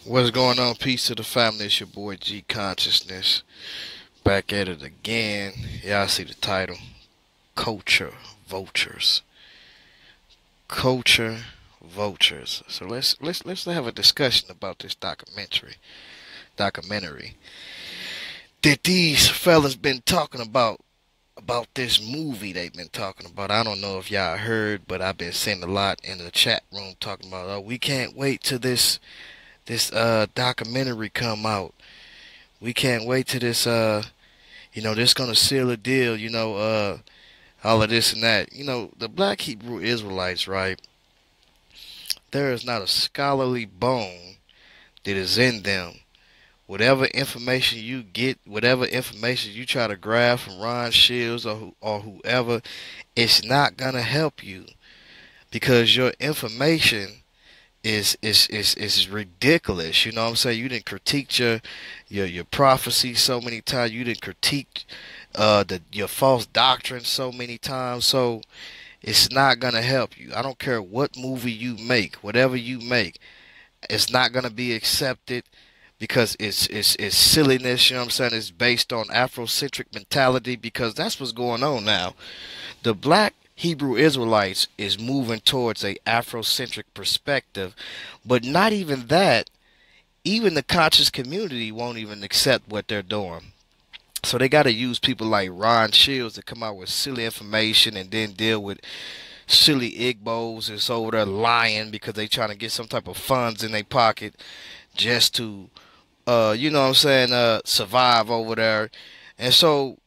What's going on? Peace to the family. It's your boy G Consciousness. Back at it again. Yeah, I see the title. Culture Vultures. Culture Vultures. So let's have a discussion about this documentary that these fellas been talking about this movie they've been talking about. I don't know if y'all heard, but I've been seeing a lot in the chat room talking about, oh, we can't wait till this documentary come out. We can't wait till this gonna seal a deal, all of this and that. The black Hebrew Israelites, right? There is not a scholarly bone that is in them. Whatever information you get, whatever information you try to grab from Ron Shields or whoever, it's not gonna help you because your information is ridiculous. You know what I'm saying? You didn't critique your prophecy so many times. You didn't critique your false doctrine so many times. So it's not gonna help you. I don't care what movie you make, whatever you make, it's not gonna be accepted because it's silliness. You know what I'm saying? It's based on Afrocentric mentality because that's what's going on now. The black Hebrew Israelites is moving towards a Afrocentric perspective, but not even that. Even the conscious community won't even accept what they're doing. So they got to use people like Ron Shields to come out with silly information and then deal with silly Igbos that's over there lying because they trying to get some type of funds in their pocket just to, survive over there. And so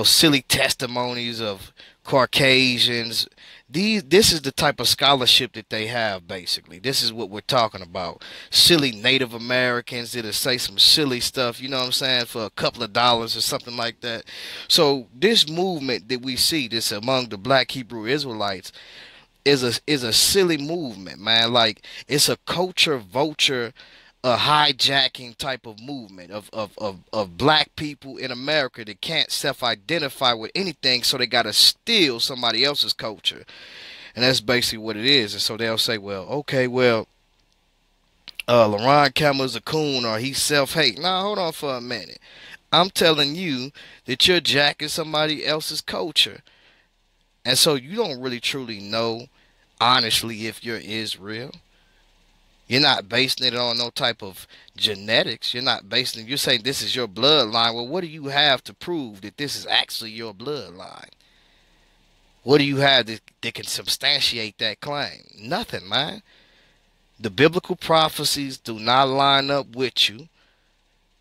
silly testimonies of Caucasians. This is the type of scholarship that they have, basically. This is what we're talking about. Silly Native Americans that'll say some silly stuff, you know what I'm saying, for a couple of dollars or something like that. So this movement that we see, this among the black Hebrew Israelites, is a silly movement, man. Like it's a culture vulture, a hijacking type of movement of black people in America that can't self-identify with anything, so they gotta steal somebody else's culture, and that's basically what it is. And so they'll say, well, okay, well, LaRon Campbell's a coon or he's self-hate. Now, hold on for a minute. I'm telling you that you're jacking somebody else's culture, and so you don't really truly know honestly if you're Israel. You're not basing it on no type of genetics. You're not basing it. You're saying this is your bloodline. Well, what do you have to prove that this is actually your bloodline? What do you have that can substantiate that claim? Nothing, man. The biblical prophecies do not line up with you.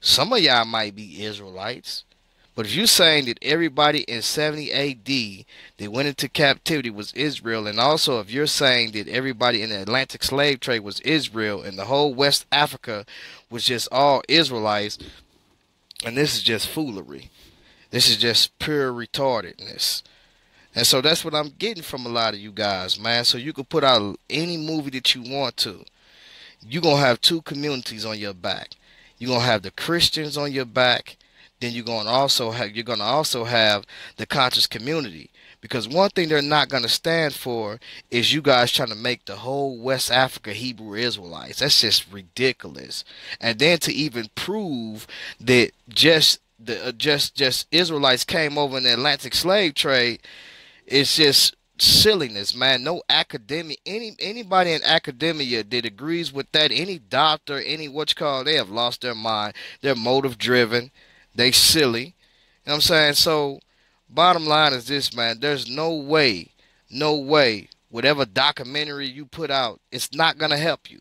Some of y'all might be Israelites. But if you're saying that everybody in 70 AD that went into captivity was Israel, and also if you're saying that everybody in the Atlantic slave trade was Israel, and the whole West Africa was just all Israelites, and this is just foolery. This is just pure retardedness. And so that's what I'm getting from a lot of you guys, man. So you can put out any movie that you want to. You're going to have two communities on your back. You're going to have the Christians on your back, then you're gonna also have the conscious community. Because one thing they're not gonna stand for is you guys trying to make the whole West Africa Hebrew Israelites. That's just ridiculous. And then to even prove that just Israelites came over in the Atlantic slave trade, it's just silliness, man. No academia, anybody in academia that agrees with that, any doctor, any what you call, they have lost their mind. They're motive driven. They silly. You know what I'm saying? So bottom line is this, man. There's no way, whatever documentary you put out, it's not gonna help you.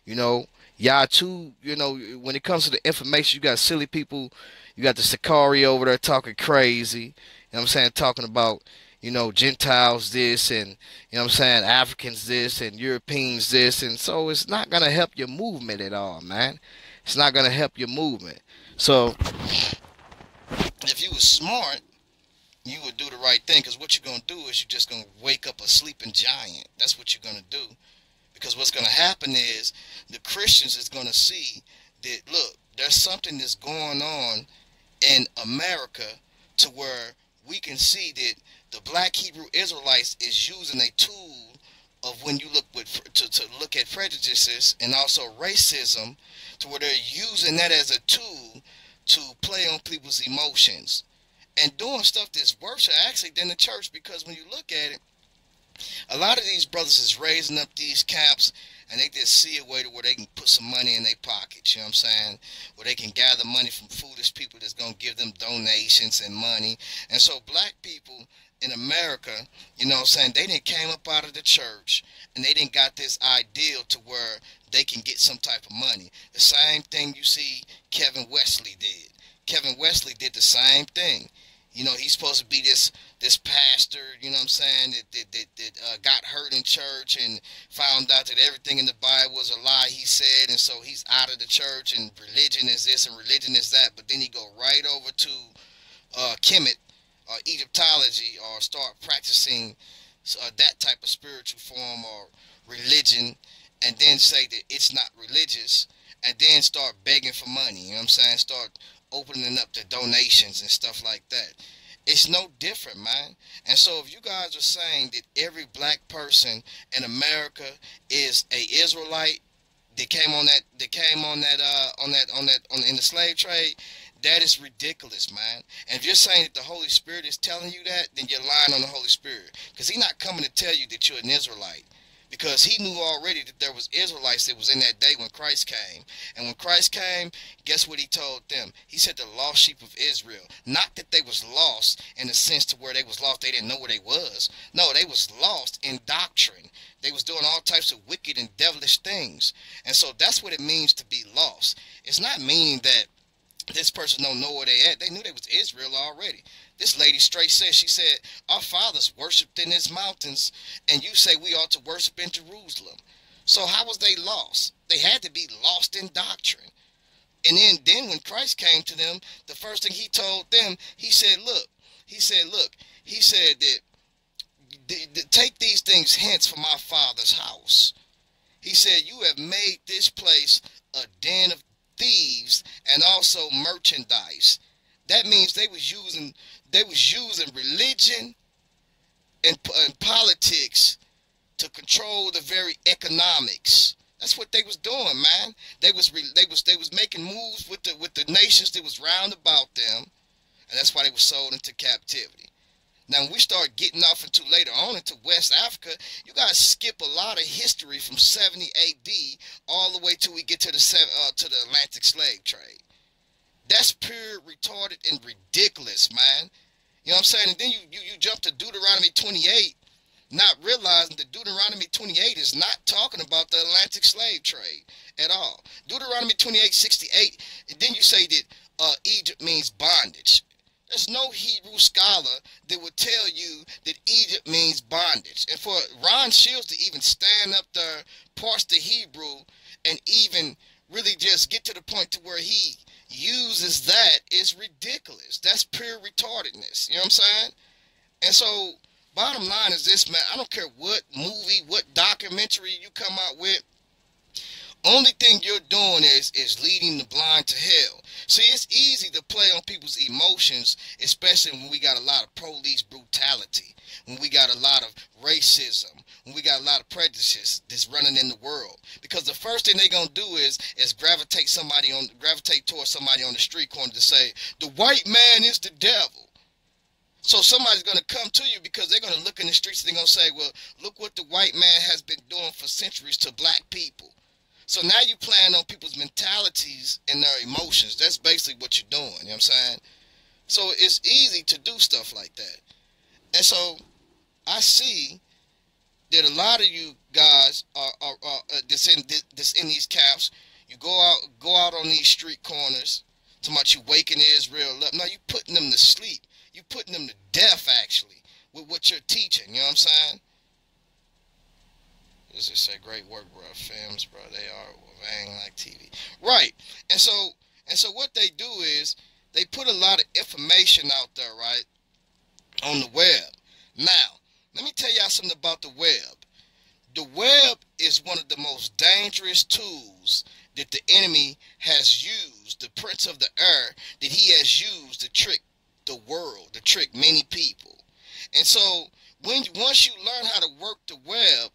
You know, y'all too, when it comes to the information, you got silly people, you got the Sakari over there talking crazy, you know what I'm saying, talking about, Gentiles this and, what I'm saying, Africans this and Europeans this. And so it's not going to help your movement at all, man. It's not going to help your movement. So if you was smart, you would do the right thing, because what you're going to do is you're just going to wake up a sleeping giant. That's what you're going to do. Because what's going to happen is the Christians is going to see that, look, there's something that's going on in America to where we can see that the black Hebrew Israelites is using a tool of when you look to look at prejudices and also racism, to where they're using that as a tool to play on people's emotions and doing stuff that's worse actually than the church. Because when you look at it, a lot of these brothers is raising up these camps, and they just see a way to where they can put some money in their pockets, you know what I'm saying? Where they can gather money from foolish people that's going to give them donations and money. And so black people in America, you know what I'm saying, they didn't came up out of the church, and they didn't got this ideal to where they can get some type of money. The same thing you see Kevin Wesley did. Kevin Wesley did the same thing. You know, he's supposed to be this pastor, you know what I'm saying, that got hurt in church and found out that everything in the Bible was a lie, he said, and so he's out of the church, and religion is this and religion is that. But then he go right over to Kemet or Egyptology, or start practicing that type of spiritual form or religion, and then say that it's not religious, and then start begging for money, you know what I'm saying, start opening up the donations and stuff like that. It's no different, man. And so if you guys are saying that every black person in America is a Israelite that came on in the slave trade, that is ridiculous, man. And if you're saying that the Holy Spirit is telling you that, then you're lying on the Holy Spirit, because he's not coming to tell you that you're an Israelite. Because he knew already that there was Israelites that was in that day when Christ came. And when Christ came, guess what he told them? He said the lost sheep of Israel. Not that they was lost in the sense to where they was lost, they didn't know where they was. No, they was lost in doctrine. They was doing all types of wicked and devilish things. And so that's what it means to be lost. It's not meaning that this person don't know where they at. They knew they was Israel already. This lady straight said, she said, our fathers worshipped in his mountains, and you say we ought to worship in Jerusalem. So how was they lost? They had to be lost in doctrine. And then when Christ came to them, the first thing he told them, he said that take these things hence from my Father's house. He said, you have made this place a den of thieves and also merchandise. That means they was using religion and politics to control the very economics. That's what they was doing, man. They was making moves with the nations that was round about them, and that's why they were sold into captivity. Now, when we start getting off into later on into West Africa, you guys skip a lot of history from 70 A.D. all the way till we get to the Atlantic slave trade. That's pure retarded and ridiculous, man. You know what I'm saying? And then you jump to Deuteronomy 28, not realizing that Deuteronomy 28 is not talking about the Atlantic slave trade at all. Deuteronomy 28:68, and then you say that Egypt means bondage. There's no Hebrew scholar that would tell you that Egypt means bondage. And for Ron Shields to even stand up there, parse the Hebrew, and even really just get to the point to where he uses that is ridiculous. That's pure retardedness. You know what I'm saying? And so, bottom line is this, man. I don't care what movie, what documentary you come out with. Only thing you're doing is leading the blind to hell. See, it's easy to play on people's emotions, especially when we got a lot of police brutality, when we got a lot of racism, when we got a lot of prejudice that's running in the world. Because the first thing they're gonna do is gravitate towards somebody on the street corner to say, the white man is the devil. So somebody's going to come to you because they're going to look in the streets and they're going to say, well, look what the white man has been doing for centuries to black people. So now you're playing on people's mentalities and their emotions. That's basically what you're doing, you know what I'm saying? So it's easy to do stuff like that. And so I see that a lot of you guys are that's in these camps. You go out on these street corners, talking about you waking Israel up. No, you putting them to sleep. You putting them to death, actually, with what you're teaching. You know what I'm saying? This is say great work, bro. Films, bro. They are bang like TV, right? And so what they do is they put a lot of information out there, right, on the web. Now, let me tell y'all something about the web. The web is one of the most dangerous tools that the enemy has used, the prince of the air, that he has used to trick the world, to trick many people. And so once you learn how to work the web,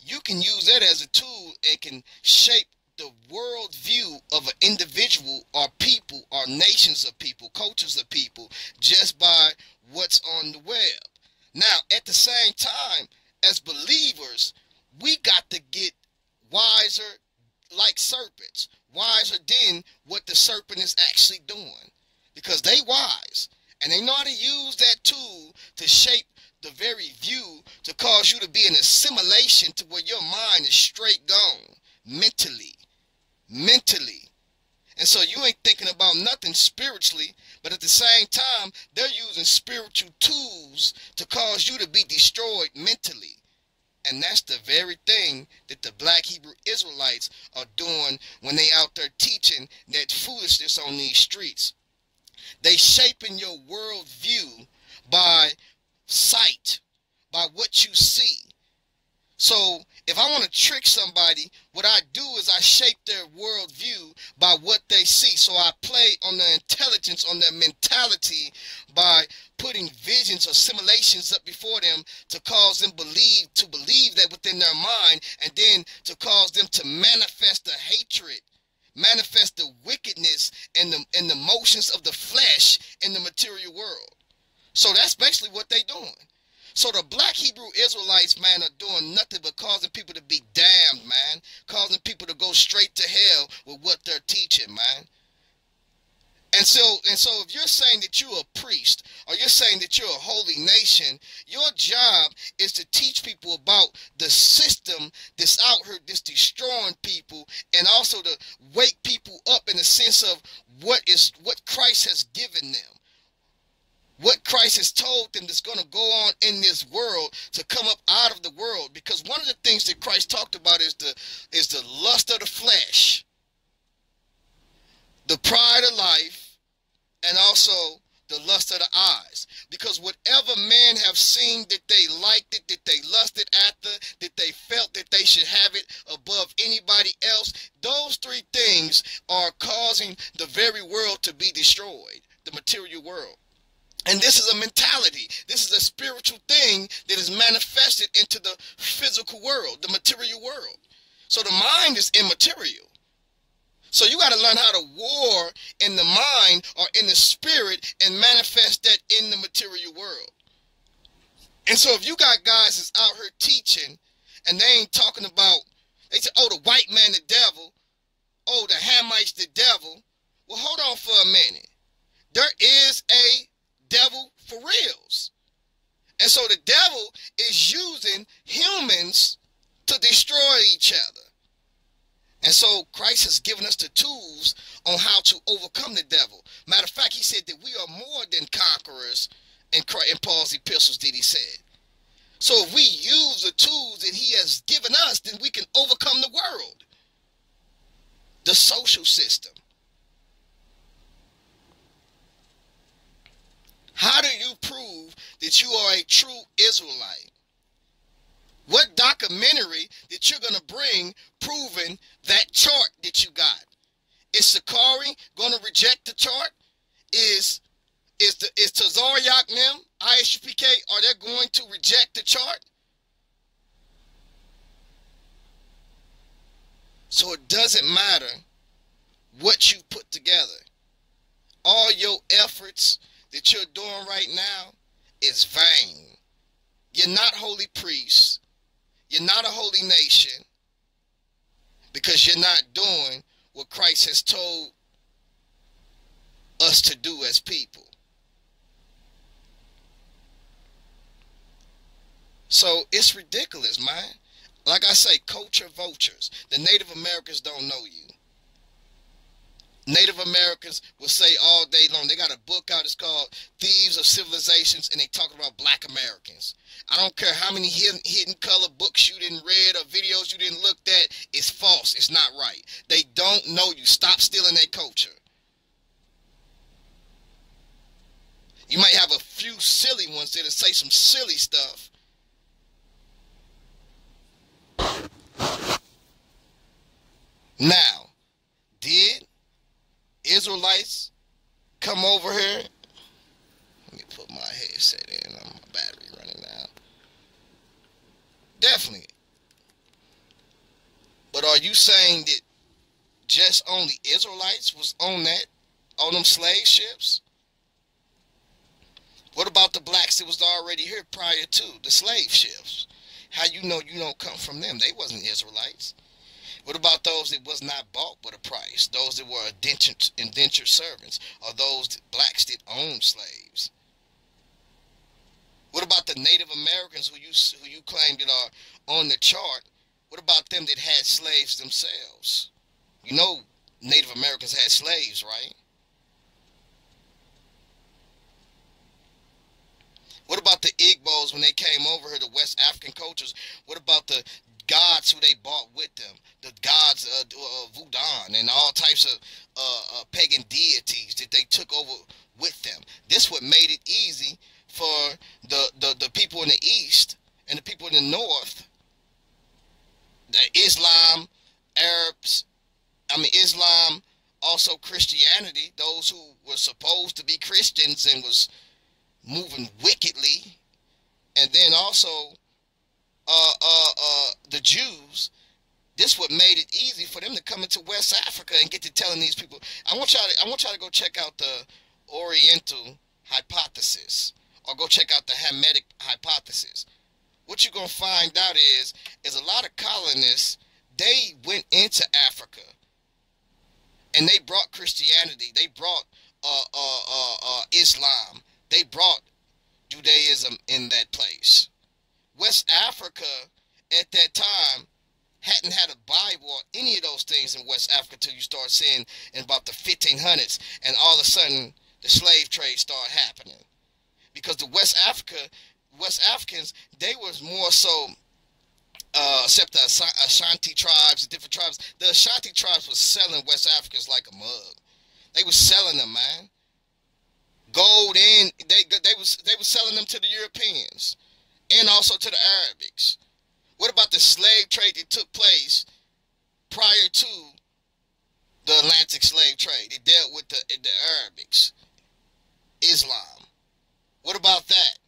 you can use that as a tool and can shape the world view of an individual or people or nations of people, cultures of people, just by what's on the web. Now, at the same time, as believers, we got to get wiser like serpents, wiser than what the serpent is actually doing, because they wise and they know how to use that tool to shape the very view to cause you to be in assimilation to where your mind is straight gone mentally. And so you ain't thinking about nothing spiritually, but at the same time, they're using spiritual tools to cause you to be destroyed mentally. And that's the very thing that the black Hebrew Israelites are doing when they out there teaching that foolishness on these streets. They shaping your world view by sight, by what you see. So if I want to trick somebody, what I do is I shape their worldview by what they see. So I play on their intelligence, on their mentality, by putting visions or simulations up before them to cause them to believe that within their mind, and then to cause them to manifest the hatred, manifest the wickedness and the motions of the flesh in the material world. So that's basically what they're doing. So the black Hebrew Israelites, man, are doing nothing but causing people to be damned, man. Causing people to go straight to hell with what they're teaching, man. And so if you're saying that you're a priest, or you're saying that you're a holy nation, your job is to teach people about the system that's out here that's destroying people, and also to wake people up in the sense of what Christ has given them. What Christ has told them that's going to go on in this world, to come up out of the world. Because one of the things that Christ talked about is the lust of the flesh, the pride of life, and also the lust of the eyes. Because whatever man have seen that they liked it, that they lusted after, that they felt that they should have it above anybody else, those three things are causing the very world to be destroyed, the material world. And this is a mentality. This is a spiritual thing that is manifested into the physical world, the material world. So the mind is immaterial. So you got to learn how to war in the mind or in the spirit and manifest that in the material world. And so if you got guys that's out here teaching and they ain't talking about, they say, oh, the white man the devil, oh, the Hamites the devil. Well, hold on for a minute. There is a devil for reals. And so the devil is using humans to destroy each other. And so Christ has given us the tools on how to overcome the devil. Matter of fact, he said that we are more than conquerors in Paul's epistles that he said. So if we use the tools that he has given us, then we can overcome the world, the social system. How do you prove that you are a true Israelite? What documentary that you're going to bring proving that chart that you got? Is Sakari going to reject the chart? Is Tazariak them, ISUPK, are they going to reject the chart? So it doesn't matter what you put together. All your efforts that you're doing right now is vain. You're not holy priests. You're not a holy nation, because you're not doing what Christ has told us to do as people. So it's ridiculous, man. Like I say, culture vultures. The Native Americans don't know you. Native Americans will say all day long, they got a book out, it's called Thieves of Civilizations, and they talk about black Americans. I don't care how many hidden color books you didn't read or videos you didn't look at, it's false, it's not right. They don't know you. Stop stealing their culture. You might have a few silly ones that'll say some silly stuff. Now, did Israelites come over here? Let me put my headset in. My battery running now. Definitely. But are you saying that just only Israelites was on them slave ships? What about the blacks that was already here prior to the slave ships? How you know you don't come from them? They wasn't Israelites. What about those that was not bought with a price? Those that were indentured servants, or those blacks that owned slaves? What about the Native Americans who you claim that are on the chart? What about them that had slaves themselves? You know, Native Americans had slaves, right? What about the Igbos when they came over here, the West African cultures? What about the gods who they brought with them? The gods of Voodoo and all types of pagan deities that they took over with them. This what made it easy for the people in the East and the people in the North, the Islam, Arabs, Islam, also Christianity, those who were supposed to be Christians and was moving wickedly, and then also the Jews. This what made it easy for them to come into West Africa and get to telling these people. I want y'all to go check out the Oriental hypothesis, or go check out the Hamitic hypothesis. What you're gonna find out is a lot of colonists, they went into Africa and they brought Christianity, they brought Islam, they brought Judaism in that place. West Africa at that time hadn't had a Bible or any of those things in West Africa till you start seeing in about the 1500s, and all of a sudden the slave trade started happening. Because the West Africans, they was more so, except the Ashanti tribes, the different tribes. The Ashanti tribes was selling West Africans like a mug. They was selling them, man. Gold, and they was selling them to the Europeans and also to the Arabics. What about the slave trade that took place prior to the Atlantic slave trade? It dealt with the Arabics, Islam. What about that?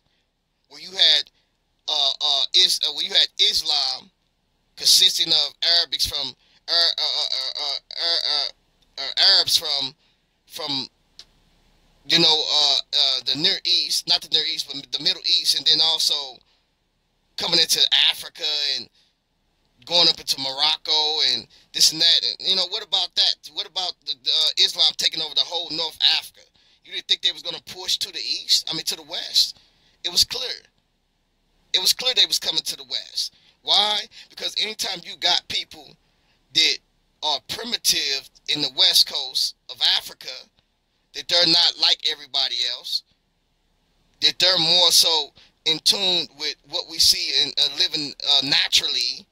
Where you had Islam consisting of Arabics from Arabs from the Near East, not the Near East, but the Middle East, and then also coming into Africa and going up into Morocco and this and that. And what about that? What about Islam taking over the whole North Africa? You didn't think they was going to push to the east? To the west. It was clear. It was clear they was coming to the west. Why? Because anytime you got people that are primitive in the west coast of Africa, that they're not like everybody else, that they're more so in tune with what we see in living naturally,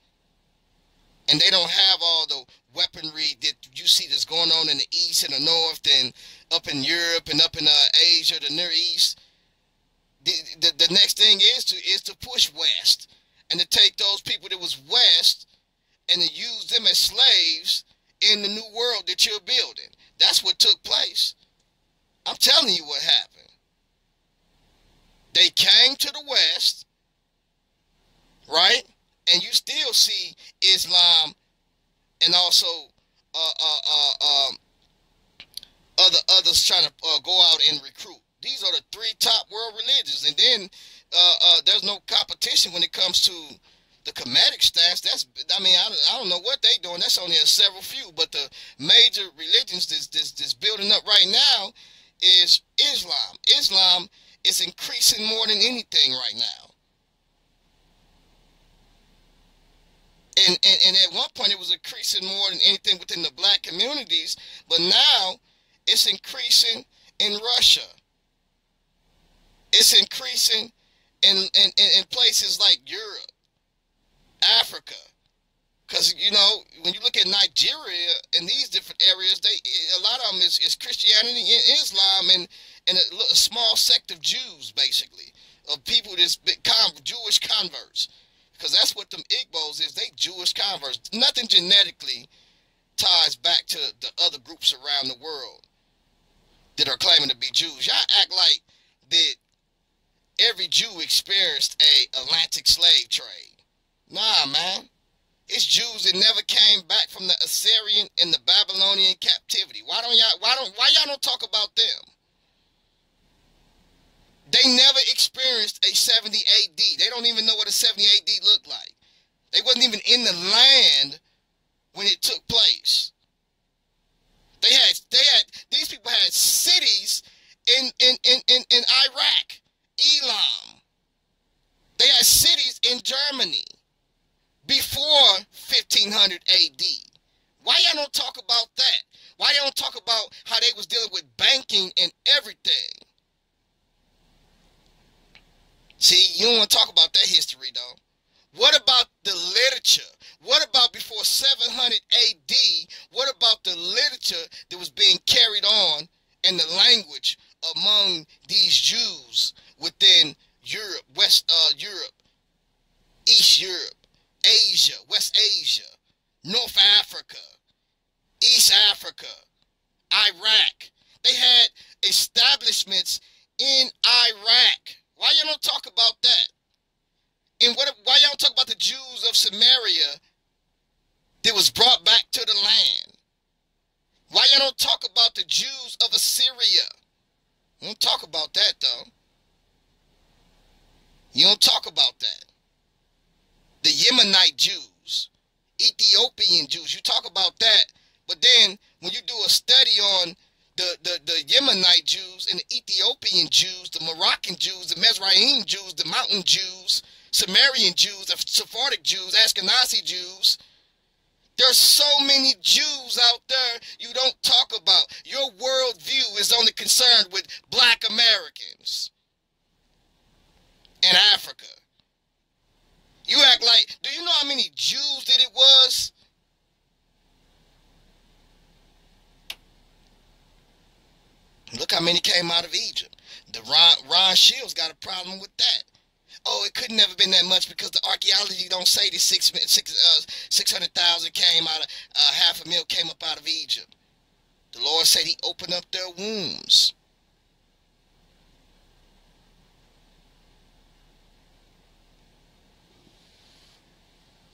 and they don't have all the weaponry that you see that's going on in the east and the north and up in Europe and up in Asia, the Near East. The next thing is to push west and to take those people that was west and to use them as slaves in the new world that you're building. That's what took place. I'm telling you what happened. They came to the west, right? And you still see Islam and also others trying to go out and recruit. These are the three top world religions, and then there's no competition when it comes to the Kemetic stance. I don't know what they doing. That's only a several few, but the major religions that's building up right now is Islam. Islam is increasing more than anything right now. And at one point it was increasing more than anything within the black communities, but now it's increasing in Russia. It's increasing in places like Europe, Africa. Because, when you look at Nigeria and these different areas, a lot of them is Christianity and Islam and a small sect of Jews, basically, of people that's Jewish converts. Because that's what them Igbos is. They Jewish converts. Nothing genetically ties back to the other groups around the world that are claiming to be Jews. Y'all act like that every Jew experienced a Atlantic slave trade. Nah, man. It's Jews that never came back from the Assyrian and the Babylonian captivity. Why y'all don't talk about them? They never experienced a 70 AD. They don't even know what a 70 AD looked like. They wasn't even in the land when it took place. These people had cities in Iraq, Elam. They had cities in Germany before 1500 AD. Why y'all don't talk about that? Why y'all don't talk about how they was dealing with banking and everything? See, you don't want to talk about that history, though. What about the literature? What about before 700 AD? What about the literature that was being carried on in the language among these Jews within Europe, West Europe, East Europe, Asia, West Asia, North Africa, East Africa, Iraq? They had establishments in Iraq. Why y'all don't talk about that? And why y'all don't talk about the Jews of Samaria that was brought back to the land? Why y'all don't talk about the Jews of Assyria? You don't talk about that, though. You don't talk about that. The Yemenite Jews, Ethiopian Jews, you talk about that. But then when you do a study on the Yemenite Jews and the Ethiopian Jews, the Moroccan Jews, the Mizraim Jews, the Mountain Jews, Sumerian Jews, the Sephardic Jews, Ashkenazi Jews, there's so many Jews out there you don't talk about. Your worldview is only concerned with black Americans and Africa. You act like, do you know how many Jews that it was? Look how many came out of Egypt. The Ron Shields got a problem with that. Oh, it could never been that much because the archaeology don't say that 600,000 came out of, 500,000 came up out of Egypt. The Lord said he opened up their wombs.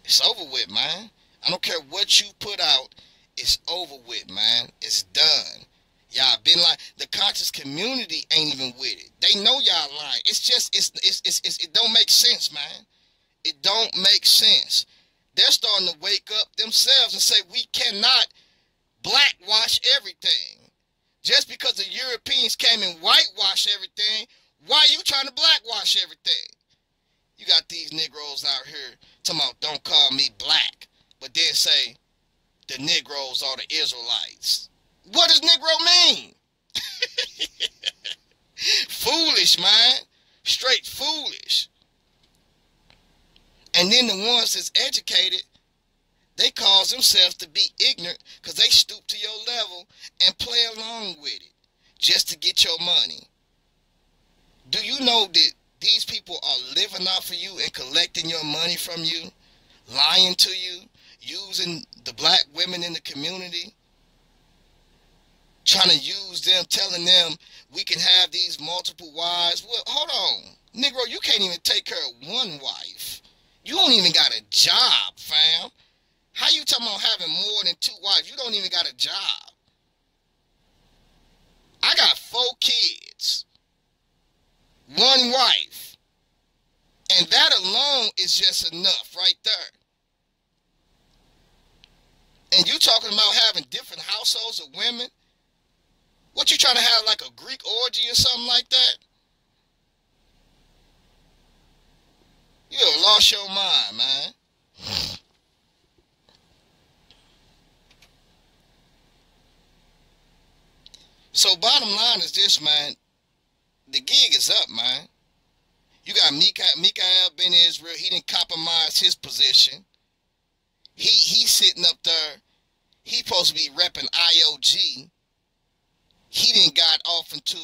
It's over with, man. I don't care what you put out. It's over with, man. It's done. Y'all been like, the conscious community ain't even with it. They know y'all lying. It's just, it don't make sense, man. It don't make sense. They're starting to wake up themselves and say, we cannot blackwash everything. Just because the Europeans came and whitewashed everything, why are you trying to blackwash everything? You got these Negroes out here talking about, don't call me black, but then say the Negroes are the Israelites. What does Negro mean? Foolish, man. Straight foolish. And then the ones that's educated, they cause themselves to be ignorant because they stoop to your level and play along with it just to get your money. Do you know that these people are living off of you and collecting your money from you, lying to you, using the black women in the community, trying to use them, telling them we can have these multiple wives? Well, hold on. Negro, you can't even take care of one wife. You don't even got a job, fam. How you talking about having more than 2 wives? You don't even got a job. I got 4 kids, 1 wife. And that alone is just enough right there. And you talking about having different households of women? What, you trying to have like a Greek orgy or something like that? You have lost your mind, man. So bottom line is this, man. The gig is up, man. You got Mikael Ben Israel. He didn't compromise his position. He's sitting up there. He supposed to be repping IOG. He didn't got off into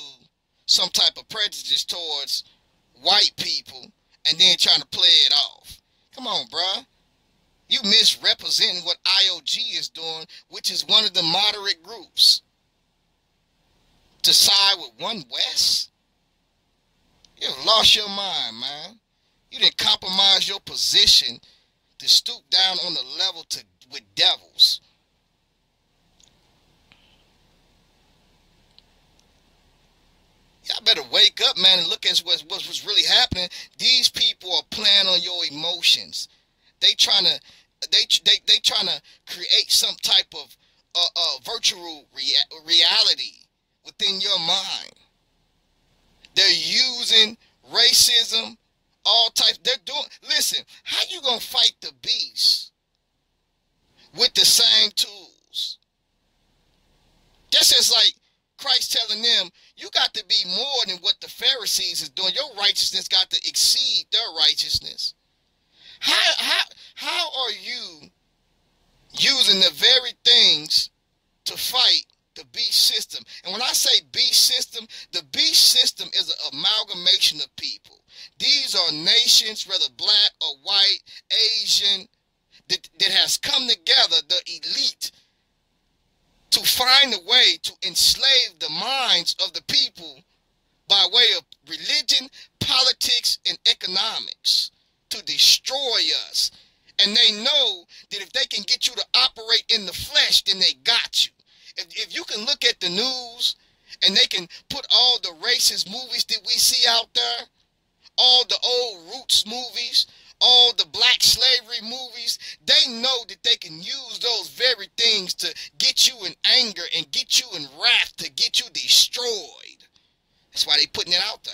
some type of prejudice towards white people and then trying to play it off. Come on, bruh. You misrepresenting what IOG is doing, which is one of the moderate groups. To side with One West? You've lost your mind, man. You didn't compromise your position to stoop down on the level with devils. Y'all better wake up, man, and look at what's really happening. These people are playing on your emotions. They trying to they trying to create some type of virtual reality within your mind. They're using racism, all types. They're doing. Listen, how you gonna fight the beast with the same tools? That's just like Christ telling them, you got to be more than what the Pharisees is doing. Your righteousness got to exceed their righteousness. How are you using the very things to fight the beast system? And when I say beast system, the beast system is an amalgamation of people. These are nations, whether black or white, Asian, that has come together, the elite, to find a way to enslave the minds of the people by way of religion, politics, and economics to destroy us. And they know that if they can get you to operate in the flesh, then they got you. If you can look at the news and they can put all the racist movies that we see out there, all the old roots movies, all the black slavery movies, they know that they can use those very things to get you in anger and get you in wrath, to get you destroyed. That's why they putting it out there.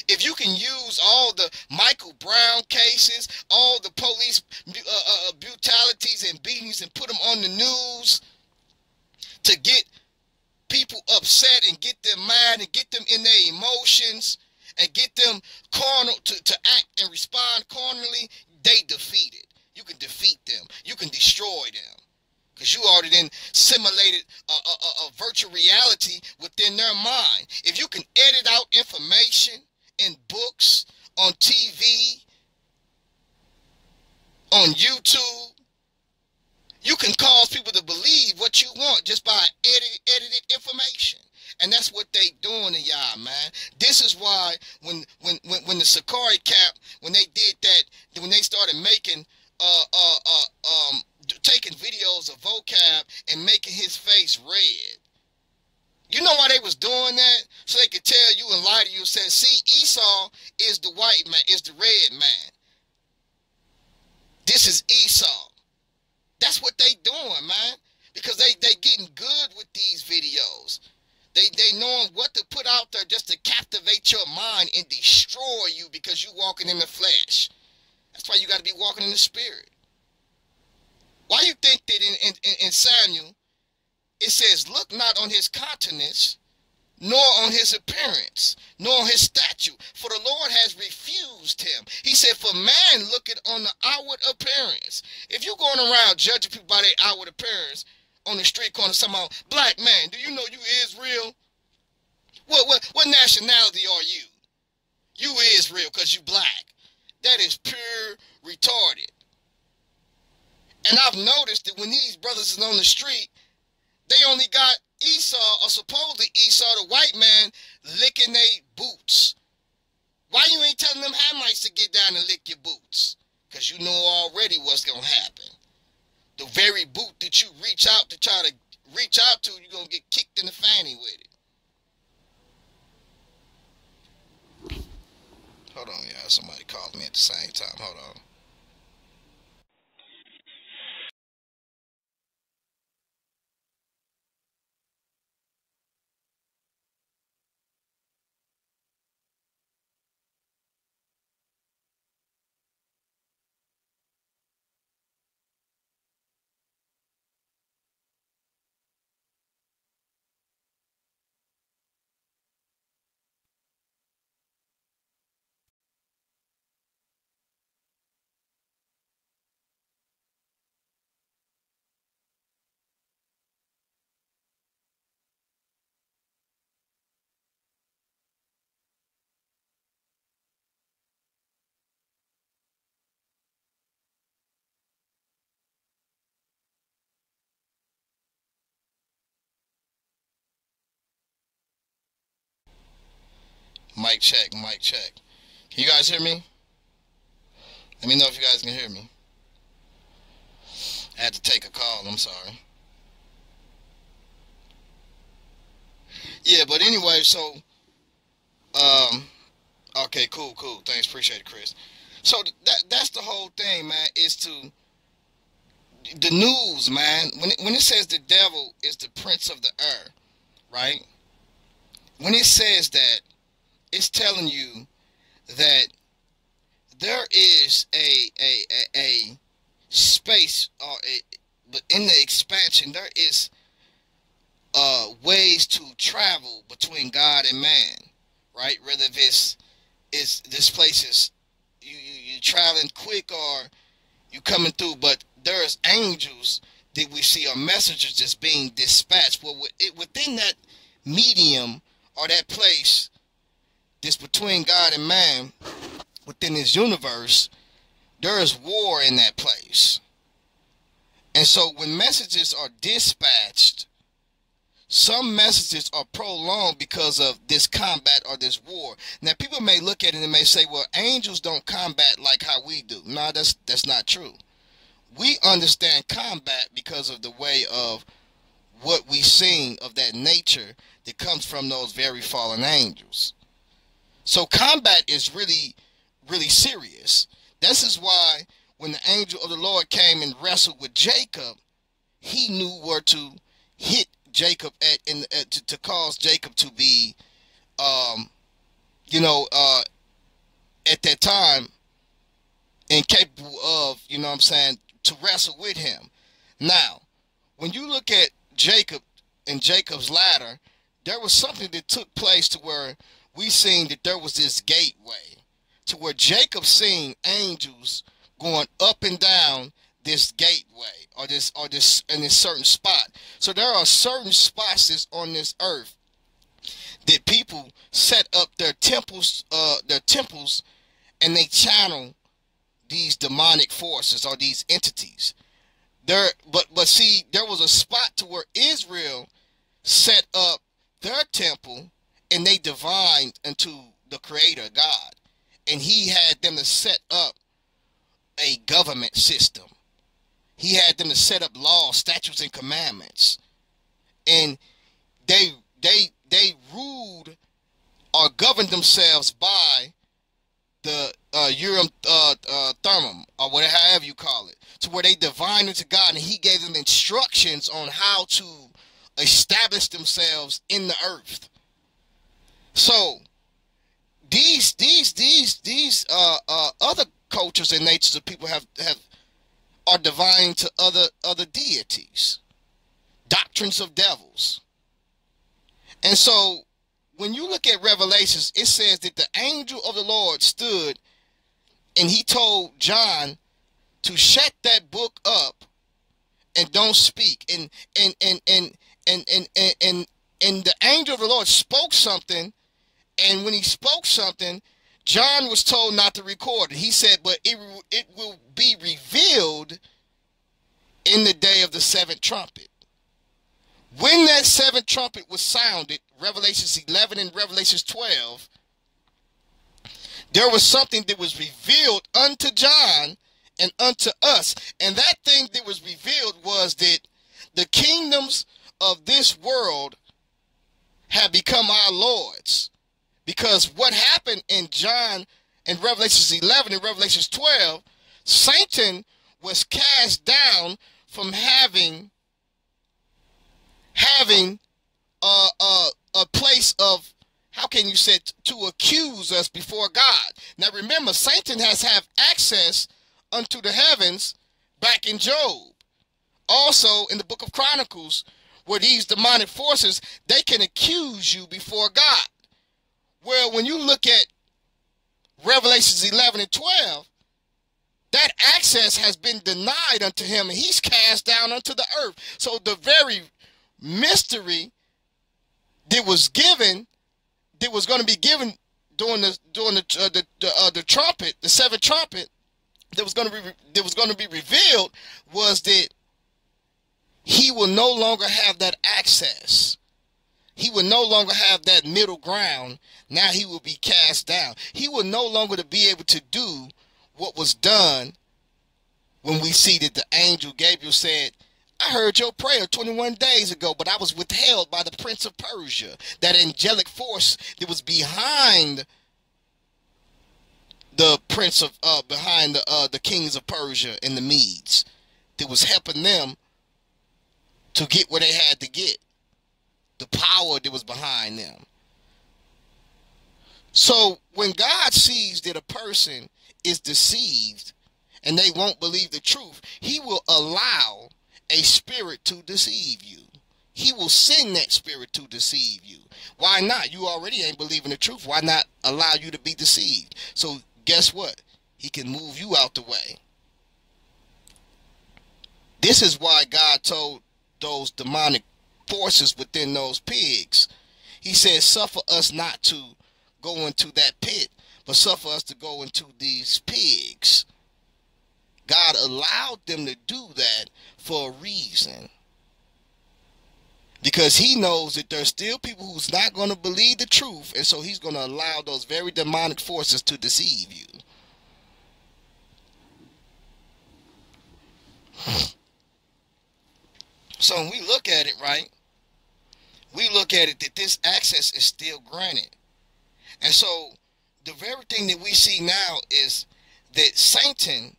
If you can use all the Michael Brown cases, all the police brutalities and beatings and put them on the news to get people upset and get them mad and get them in their emotions and get them carnal to act and respond carnally, they defeated. You can defeat them. You can destroy them. Because you already then simulated a virtual reality within their mind. If you can edit out information in books, on TV, on YouTube, you can cause people to believe what you want just by edited information. And that's what they doing to y'all, man. This is why when the Sakari Cap, when they did that, when they started making taking videos of vocab and making his face red. You know why they was doing that? So they could tell you and lie to you and say, see, Esau is the white man, is the red man. This is Esau. That's what they doing, man. Because they getting good with these videos. They knowing what to put out there just to captivate your mind and destroy you because you walking in the flesh. That's why you got to be walking in the spirit. Why you think that in Samuel, it says, look not on his countenance, nor on his appearance, nor on his stature, for the Lord has refused him. He said, for man looketh on the outward appearance. If you're going around judging people by their outward appearance on the street corner, somehow, black man, do you know you Israel? What nationality are you? You Israel because you black. That is pure retarded. And I've noticed that when these brothers is on the street, they only got Esau, or supposedly Esau, the white man, licking their boots. Why you ain't telling them Hamites to get down and lick your boots? Because you know already what's going to happen. The very boot that you reach out to try to reach out to, you're going to get kicked in the fanny with it. Hold on, y'all. Somebody called me at the same time. Hold on. Mic check, mic check. Can you guys hear me? Let me know if you guys can hear me. I had to take a call. I'm sorry. Yeah, but anyway, so um, okay, cool, cool. Thanks, appreciate it, Chris. So that's the whole thing, man. Is to the news, man. When it says the devil is the prince of the air, right? When it says that, it's telling you that there is a space, but in the expansion there is ways to travel between God and man, right? Whether if is this place is you traveling quick or you coming through, but there's angels that we see are messengers just being dispatched. Well, within that medium or that place that's between God and man, within this universe, there is war in that place. And so when messages are dispatched, some messages are prolonged because of this combat or this war. Now, people may look at it and may say, well, angels don't combat like how we do. No, that's not true. We understand combat because of the way of what we've seen of that nature that comes from those very fallen angels. So combat is really, really serious. This is why when the angel of the Lord came and wrestled with Jacob, he knew where to hit Jacob to cause Jacob to be, at that time incapable of, to wrestle with him. Now, when you look at Jacob and Jacob's ladder, there was something that took place to where we seen that there was this gateway to where Jacob seen angels going up and down this gateway or this in this certain spot. So there are certain spots that's on this earth that people set up their temples, and they channel these demonic forces or these entities. But see, there was a spot to where Israel set up their temple and they divined unto the Creator God, and He had them to set up a government system. He had them to set up laws, statutes, and commandments, and they ruled or governed themselves by the Urim Thummim, or whatever, however you call it, to where they divined into God, and He gave them instructions on how to establish themselves in the earth. So these other cultures and natures of people are divine to other deities, doctrines of devils. And so when you look at Revelations, it says that the angel of the Lord stood and he told John to shut that book up and don't speak. And the angel of the Lord spoke something, and when he spoke something, John was told not to record it. He said, but it will be revealed in the day of the seventh trumpet. When that seventh trumpet was sounded, Revelations 11 and Revelations 12, there was something that was revealed unto John and unto us. And that thing that was revealed was that the kingdoms of this world have become our lords. Because what happened in John and Revelations 11 and Revelations 12, Satan was cast down from having a place of, how can you say, to accuse us before God. Now remember, Satan has have access unto the heavens back in Job. Also in the book of Chronicles, where these demonic forces, they can accuse you before God. Well, when you look at Revelations 11 and 12, that access has been denied unto him, and he's cast down unto the earth. So the very mystery that was given, that was going to be given during the trumpet, the seventh trumpet, that was going to be revealed, was that he will no longer have that access. He will no longer have that middle ground. Now he will be cast down. He will no longer be able to do what was done When we see that the angel Gabriel said, I heard your prayer 21 days ago, but I was withheld by the prince of Persia. That angelic force that was behind the prince of behind the kings of Persia and the Medes, that was helping them to get what they had to get. The power that was behind them. So when God sees that a person is deceived and they won't believe the truth, he will allow a spirit to deceive you. He will send that spirit to deceive you. Why not? You already ain't believing the truth. Why not allow you to be deceived? So guess what? He can move you out the way. This is why God told those demonic forces within those pigs. He said, suffer us not to go into that pit, but suffer us to go into these pigs. God allowed them to do that for a reason. Because he knows that there's still people who's not going to believe the truth, and so he's going to allow those very demonic forces to deceive you. So when we look at it, right, we look at it that this access is still granted. And so the very thing that we see now is that Satan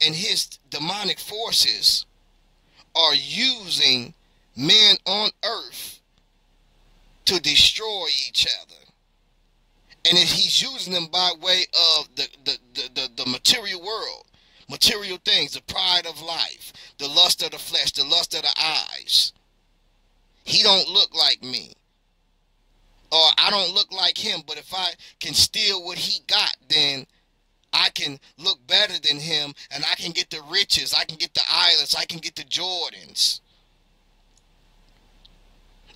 and his demonic forces are using men on earth to destroy each other. And he's using them by way of the material world, material things, the pride of life, the lust of the flesh, the lust of the eyes. He don't look like me. Or I don't look like him, but if I can steal what he got, then I can look better than him, and I can get the riches, I can get the islands, I can get the Jordans.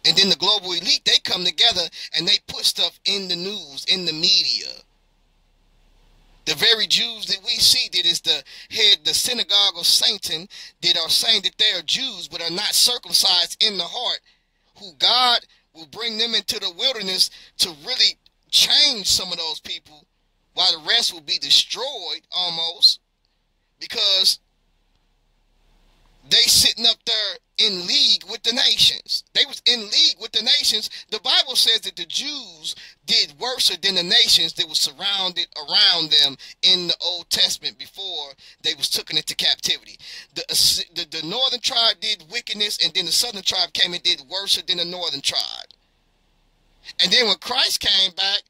And then the global elite, they come together and they put stuff in the news, in the media. The very Jews that we see that is the head, the synagogue of Satan, that are saying that they are Jews but are not circumcised in the heart, who God will bring them into the wilderness to really change some of those people, while the rest will be destroyed almost, because they sitting up there in league with the nations. They was in league with the nations. The Bible says that the Jews did worse than the nations that was surrounded around them in the Old Testament before they was taken into captivity. The northern tribe did wickedness, and then the southern tribe came and did worse than the northern tribe. And then when Christ came back,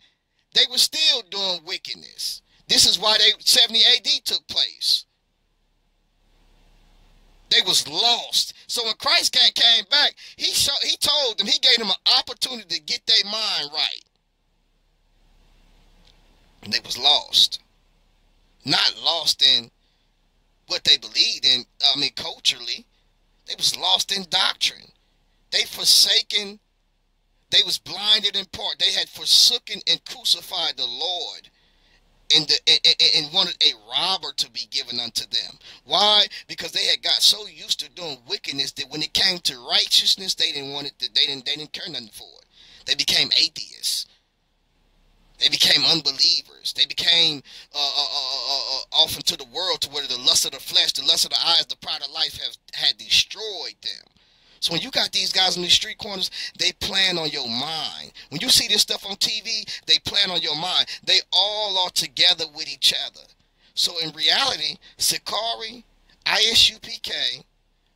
they were still doing wickedness. This is why 70 AD took place. They was lost. So when Christ came back, he told them, he gave them an opportunity to get their mind right. And they was lost. Not lost in what they believed in, culturally. They was lost in doctrine. They was blinded in part. They had forsaken and crucified the Lord, and wanted a robber to be given unto them. Why? Because they had got so used to doing wickedness that when it came to righteousness, they didn't want it. They didn't care nothing for it. They became atheists. They became unbelievers. They became off into the world, to where the lust of the flesh, the lust of the eyes, the pride of life had destroyed them. So when you got these guys in these street corners, they plan on your mind. When you see this stuff on TV, they plan on your mind. They all are together with each other. So in reality, Sakari, ISUPK,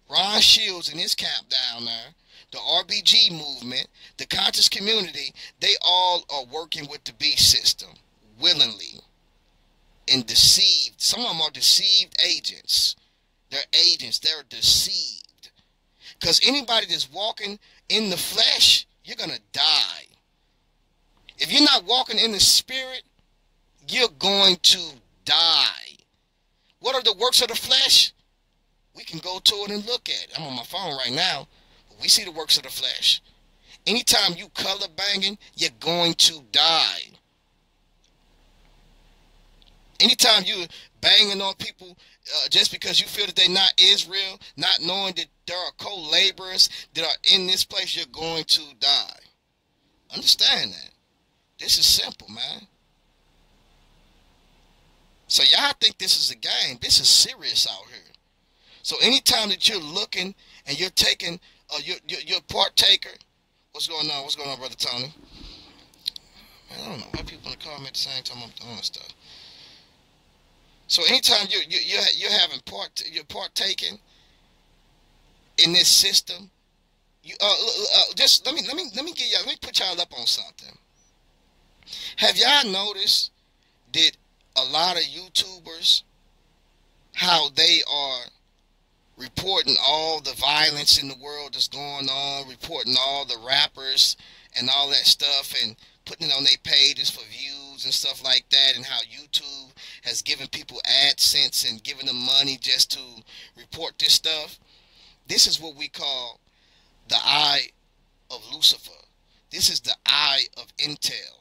Ron Shields and his camp down there, the RBG movement, the conscious community, they all are working with the beast system willingly and deceived. Some of them are deceived agents. They're agents. They're deceived. Because anybody that's walking in the flesh, you're going to die. If you're not walking in the spirit, you're going to die. What are the works of the flesh? We can go to it and look at it. I'm on my phone right now. But we see the works of the flesh. Anytime you color banging, you're going to die. Anytime you're banging on people just because you feel that they're not Israel, not knowing that there are co-laborers that are in this place, you're going to die. Understand that. This is simple, man. So y'all think this is a game. This is serious out here. So anytime that you're looking and you're taking, you're a partaker. What's going on? What's going on, Brother Tony? I don't know why people want to call me at the same time I'm doing stuff. So anytime you're having you're partaking in this system, you just let me put y'all up on something. Have y'all noticed that a lot of YouTubers, how they are reporting all the violence in the world that's going on, reporting all the rappers and all that stuff, and putting it on their pages for views and stuff like that, and how YouTube has given people AdSense and given them money just to report this stuff? This is what we call the eye of Lucifer. This is the eye of intel.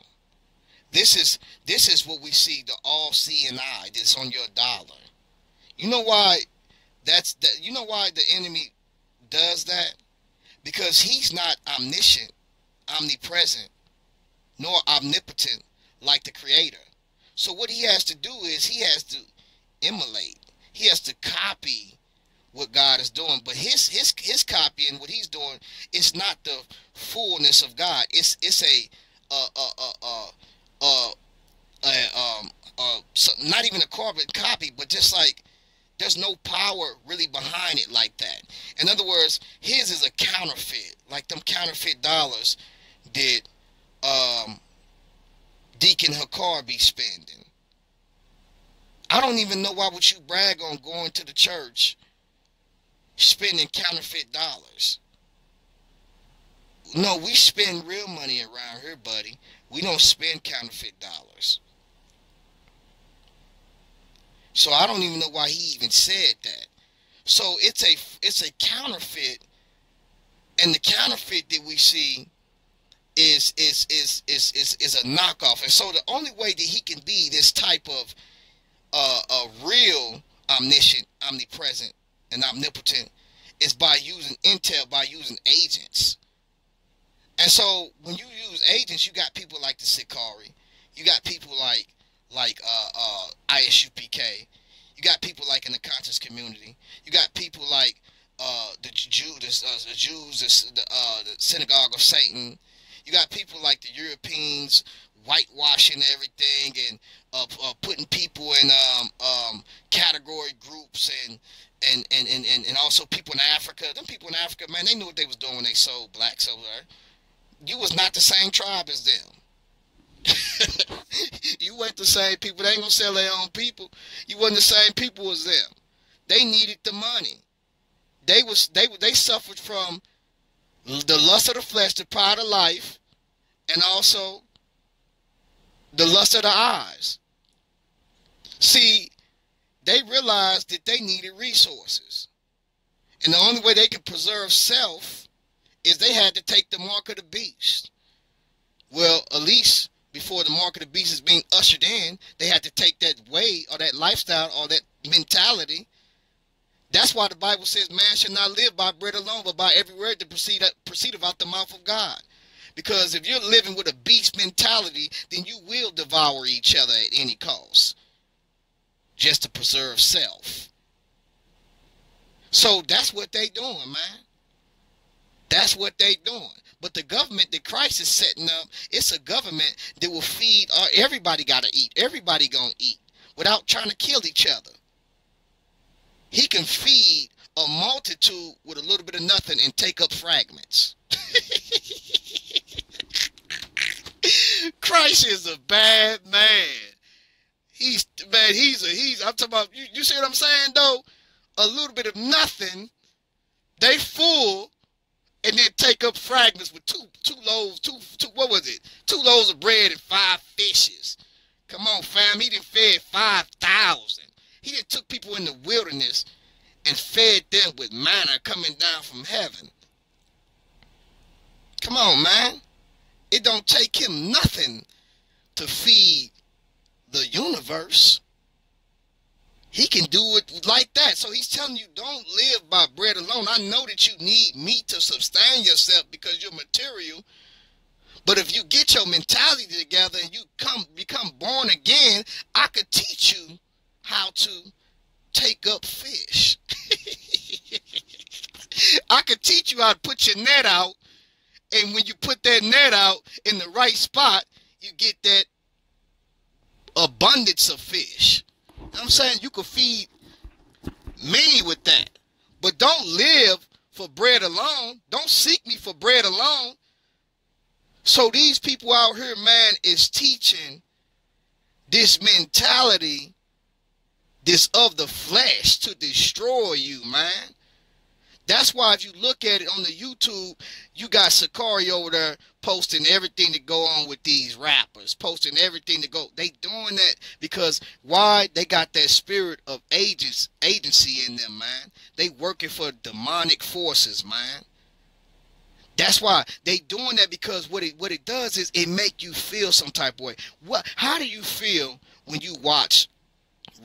This is what we see, the all-seeing eye that's on your dollar. You know why you know why the enemy does that? Because he's not omniscient, omnipresent, nor omnipotent like the creator. So what he has to do is he has to emulate. He has to copy what God is doing. But his copying, what he's doing, is not the fullness of God. It's not even a carbon copy, but just like there's no power really behind it like that. In other words, his is a counterfeit, like them counterfeit dollars that Deacon Hakar be spending. I don't even know why would you brag on going to the church spending counterfeit dollars. No, we spend real money around here, buddy. We don't spend counterfeit dollars. So I don't even know why he even said that. So it's a counterfeit, and the counterfeit that we see is a knockoff. And so the only way that he can be this type of a real omniscient, omnipresent, and omnipotent is by using intel, by using agents. And so when you use agents, you got people like the Sikari, you got people like ISUPK, you got people like in the conscious community, you got people like the Jews, the synagogue of Satan, you got people like the Europeans whitewashing everything and putting people in category groups and also people in Africa. Them people in Africa, man, they knew what they was doing when they sold blacks over there. You was not the same tribe as them. You weren't the same people. They ain't gonna sell their own people. You wasn't the same people as them. They needed the money. They suffered from the lust of the flesh, the pride of life, and also the lust of the eyes. See, they realized that they needed resources. And the only way they could preserve self is they had to take the mark of the beast. Well, at least before the mark of the beast is being ushered in, they had to take that way or that lifestyle or that mentality. That's why the Bible says man should not live by bread alone, but by every word that proceed out the mouth of God. Because if you're living with a beast mentality, then you will devour each other at any cost, just to preserve self. So that's what they doing, man. That's what they doing. But the government that Christ is setting up, it's a government that will feed. Everybody got to eat. Everybody gonna eat without trying to kill each other. He can feed a multitude with a little bit of nothing and take up fragments. Christ is a bad man. He's I'm talking about, you see what I'm saying though? A little bit of nothing, they full, and then take up fragments with two loaves, what was it? 2 loaves of bread and 5 fishes. Come on, fam, he done fed 5,000. He done took people in the wilderness and fed them with manna coming down from heaven. Come on, man. It don't take him nothing to feed the universe. He can do it like that. So he's telling you, don't live by bread alone. I know that you need meat to sustain yourself because you're material. But if you get your mentality together and you become born again, I could teach you how to take up fish. I could teach you how to put your net out, and when you put that net out in the right spot, you get that abundance of fish. You know what I'm saying? You could feed many with that. But don't live for bread alone. Don't seek me for bread alone. So these people out here, man, is teaching this mentality, this of the flesh, to destroy you, man. That's why if you look at it on the YouTube, you got Sakari over there posting everything that go on with these rappers, posting everything that go. They doing that because why? They got that spirit of agency in them, man. They working for demonic forces, man. That's why they doing that, because what it does is it make you feel some type of way. How do you feel when you watch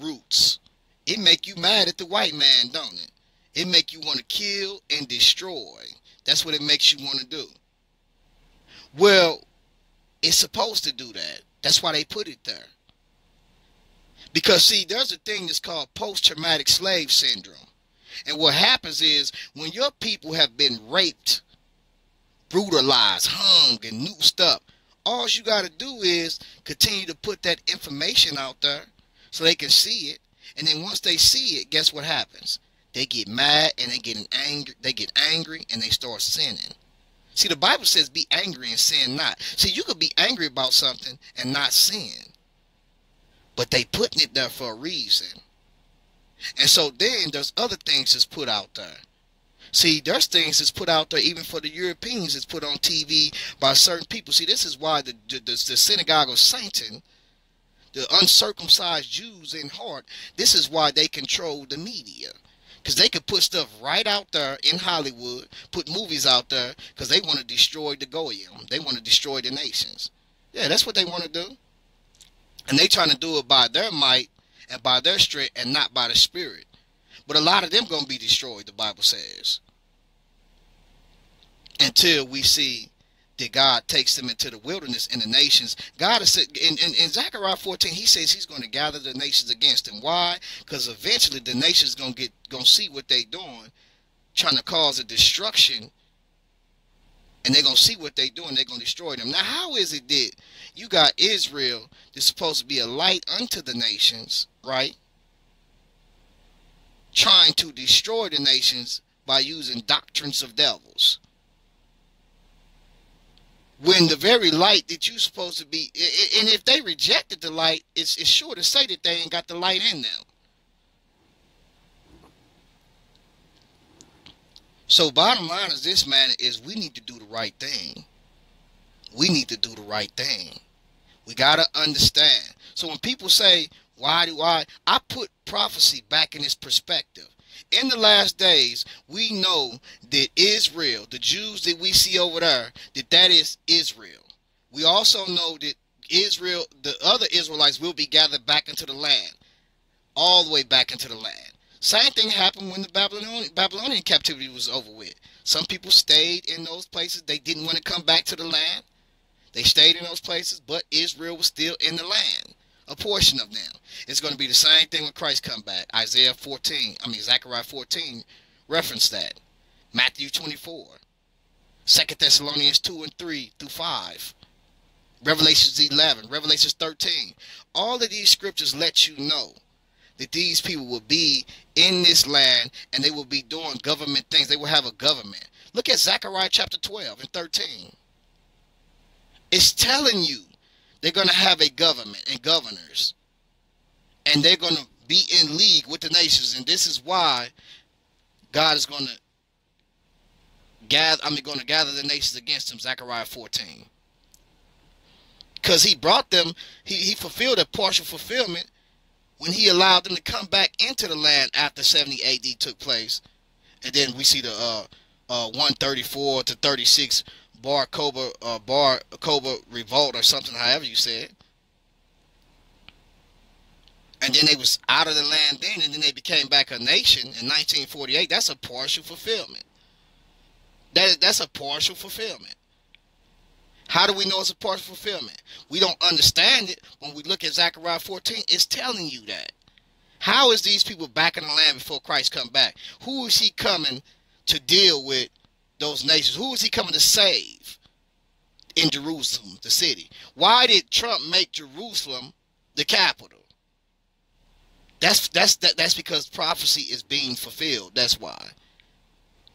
Roots? It make you mad at the white man, don't it? It make you want to kill and destroy. That's what it makes you want to do. Well, it's supposed to do that. That's why they put it there. Because, see, there's a thing that's called post-traumatic slave syndrome. And what happens is when your people have been raped, brutalized, hung, and noosed up, all you got to do is continue to put that information out there so they can see it. And then once they see it, guess what happens? They get mad and they get angry and they start sinning. See, the Bible says be angry and sin not. See, you could be angry about something and not sin. But they putting it there for a reason. And so then there's other things that's put out there. See, there's things that's put out there even for the Europeans that's put on TV by certain people. See, this is why the synagogue of Satan, the uncircumcised Jews in heart, this is why they control the media. Because they could put stuff right out there in Hollywood, put movies out there, because they want to destroy the Goyim. They want to destroy the nations. Yeah, that's what they want to do. And they trying to do it by their might and by their strength and not by the Spirit. But a lot of them going to be destroyed, the Bible says. Until we see that God takes them into the wilderness and the nations. God has said in Zechariah 14, he says he's going to gather the nations against him. Why? Because eventually the nations going to see what they're doing, trying to cause a destruction. And they're going to see what they're doing. They're going to destroy them. Now, how is it that you got Israel that's supposed to be a light unto the nations, right? Trying to destroy the nations by using doctrines of devils. When the very light that you're supposed to be, and if they rejected the light, it's sure to say that they ain't got the light in them. So bottom line is this, man, is we need to do the right thing. We need to do the right thing. We got to understand. So when people say, why do I put prophecy back in its perspective. In the last days, we know that Israel, the Jews that we see over there, that is Israel. We also know that Israel, the other Israelites, will be gathered back into the land. All the way back into the land. Same thing happened when the Babylonian captivity was over with. Some people stayed in those places. They didn't want to come back to the land. They stayed in those places, but Israel was still in the land. A portion of them. It's going to be the same thing when Christ come back. Zechariah 14 reference that. Matthew 24. 2 Thessalonians 2 and 3 through 5. Revelations 11. Revelations 13. All of these scriptures let you know that these people will be in this land and they will be doing government things. They will have a government. Look at Zechariah chapter 12 and 13. It's telling you they're going to have a government and governors. And they're going to be in league with the nations. And this is why God is going to gather the nations against them. Zechariah 14. Because he brought them, he fulfilled a partial fulfillment when he allowed them to come back into the land after 70 AD took place. And then we see the 134 to 36 Bar Kokhba revolt or something, however you say it. And then they was out of the land then, and then they became back a nation in 1948. That's a partial fulfillment. That's a partial fulfillment. How do we know it's a partial fulfillment? We don't understand it when we look at Zechariah 14. It's telling you that. How is these people back in the land before Christ come back? Who is he coming to deal with those nations? Who is he coming to save in Jerusalem, the city? Why did Trump make Jerusalem the capital? That's because prophecy is being fulfilled. That's why.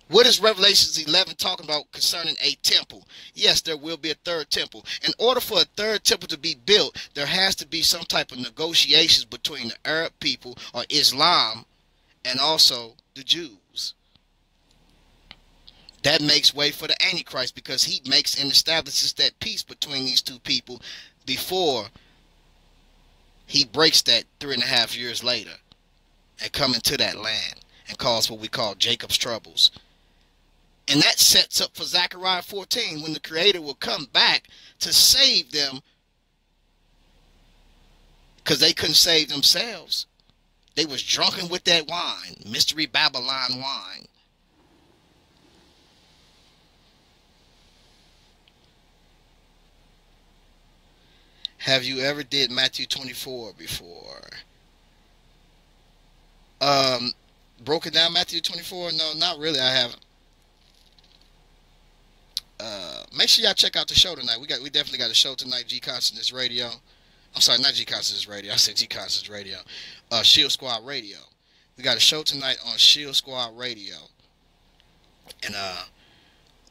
What is Revelations 11 talking about concerning a temple? Yes, there will be a third temple. In order for a third temple to be built, there has to be some type of negotiations between the Arab people or Islam and also the Jews. That makes way for the Antichrist because he makes and establishes that peace between these two people before he breaks that 3.5 years later and come into that land and cause what we call Jacob's troubles. And that sets up for Zechariah 14 when the Creator will come back to save them because they couldn't save themselves. They was drunken with that wine, Mystery Babylon wine. Have you ever did Matthew 24 before? Broken down Matthew 24? No, not really. I haven't. Make sure y'all check out the show tonight. We definitely got a show tonight. G Consciousness Radio. I'm sorry, not G Consciousness Radio. I said G Consciousness Radio. Shield Squad Radio. We got a show tonight on Shield Squad Radio, and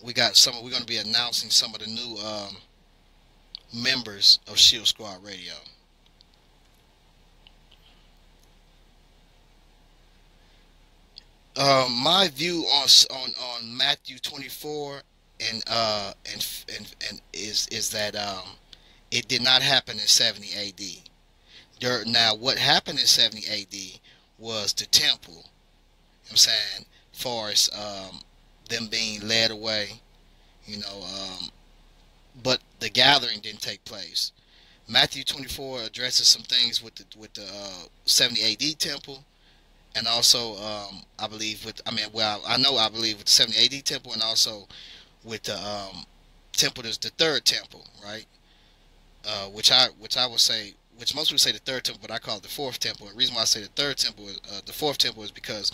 we're going to be announcing some of the new members of Shield Squad Radio. My view on Matthew 24 and is that it did not happen in 70 A.D. Now, what happened in 70 A.D. was the temple. You know what I'm saying, far as them being led away, but the gathering didn't take place. Matthew 24 addresses some things with the 70 A.D. temple, and also I believe with I believe with the 70 A.D. temple, and also with the temple is the third temple, right? Which I would say, which most people say the third temple, but I call it the fourth temple. And the reason why I say the third temple, the fourth temple, is because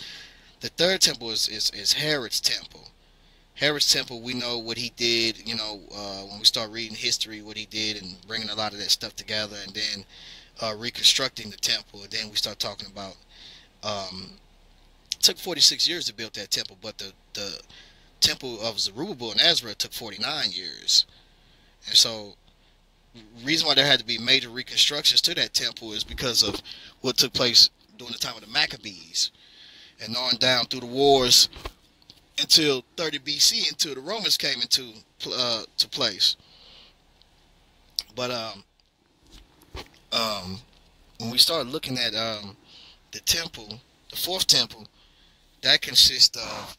the third temple is Herod's temple. Herod's temple, we know what he did, when we start reading history, what he did and bringing a lot of that stuff together, and then reconstructing the temple. And then we start talking about, it took 46 years to build that temple, but the temple of Zerubbabel and Ezra took 49 years. And so the reason why there had to be major reconstructions to that temple is because of what took place during the time of the Maccabees and on down through the wars until 30 BC, until the Romans came into to place. But when we start looking at the temple, the fourth temple, that consists of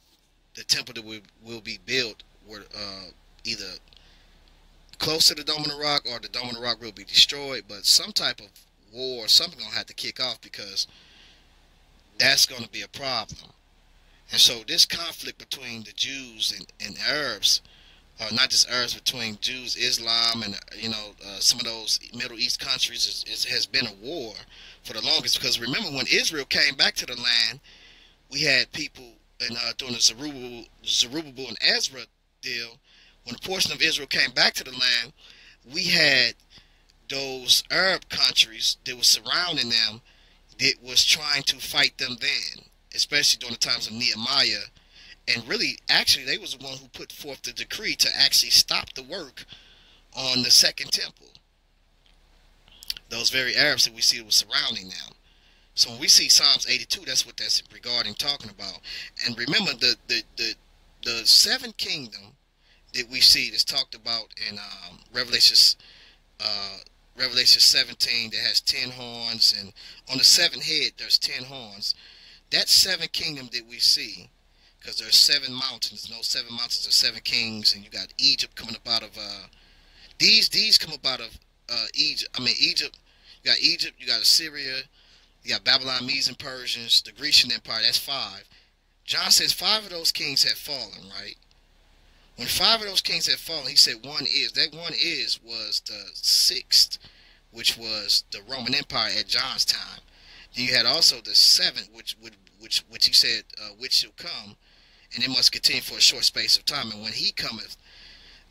the temple that will be built where either close to the Dome of the Rock or the Dome of the Rock will be destroyed, but some type of war or something going to have to kick off because that's going to be a problem. And so this conflict between the Jews and Arabs, not just Arabs, between Jews, Islam, and some of those Middle East countries has been a war for the longest. Because remember, when Israel came back to the land, we had people during the Zerubbabel and Ezra deal. When a portion of Israel came back to the land, we had those Arab countries that were surrounding them that was trying to fight them then, especially during the times of Nehemiah. And really, actually, they was the one who put forth the decree to actually stop the work on the second temple. Those very Arabs that we see that were surrounding them. So when we see Psalms 82, that's what that's regarding talking about. And remember, the seven kingdom that we see that's talked about in Revelation 17 that has 10 horns, and on the seven head there's 10 horns. That seven kingdom that we see, because there's 7 mountains, no 7 mountains are 7 kings, and you got Egypt coming up out of these come up out of Egypt. Egypt. You got Egypt, you got Assyria, you got Babylon, Medes, and Persians, the Grecian Empire. That's 5. John says 5 of those kings have fallen, right? When 5 of those kings had fallen, he said one is. That one is was the 6th, which was the Roman Empire at John's time. Then you had also the seventh, which he said, which shall come, and it must continue for a short space of time. And when he cometh,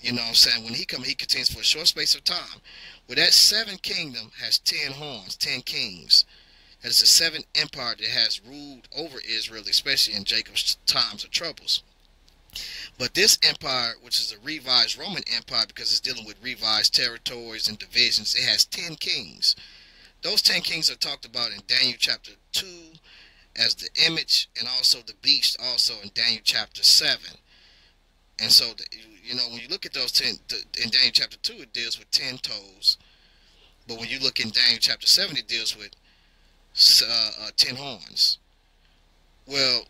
you know what I'm saying, when he cometh, he continues for a short space of time. Well, that seventh kingdom has 10 horns, 10 kings. That is the seventh empire that has ruled over Israel, especially in Jacob's times of troubles. But this empire, which is a revised Roman empire, because it's dealing with revised territories and divisions, it has 10 kings. Those 10 kings are talked about in Daniel chapter 2 as the image, and also the beast also in Daniel chapter 7. And so, you know, when you look at those 10, in Daniel chapter 2, it deals with 10 toes. But when you look in Daniel chapter 7, it deals with 10 horns. Well,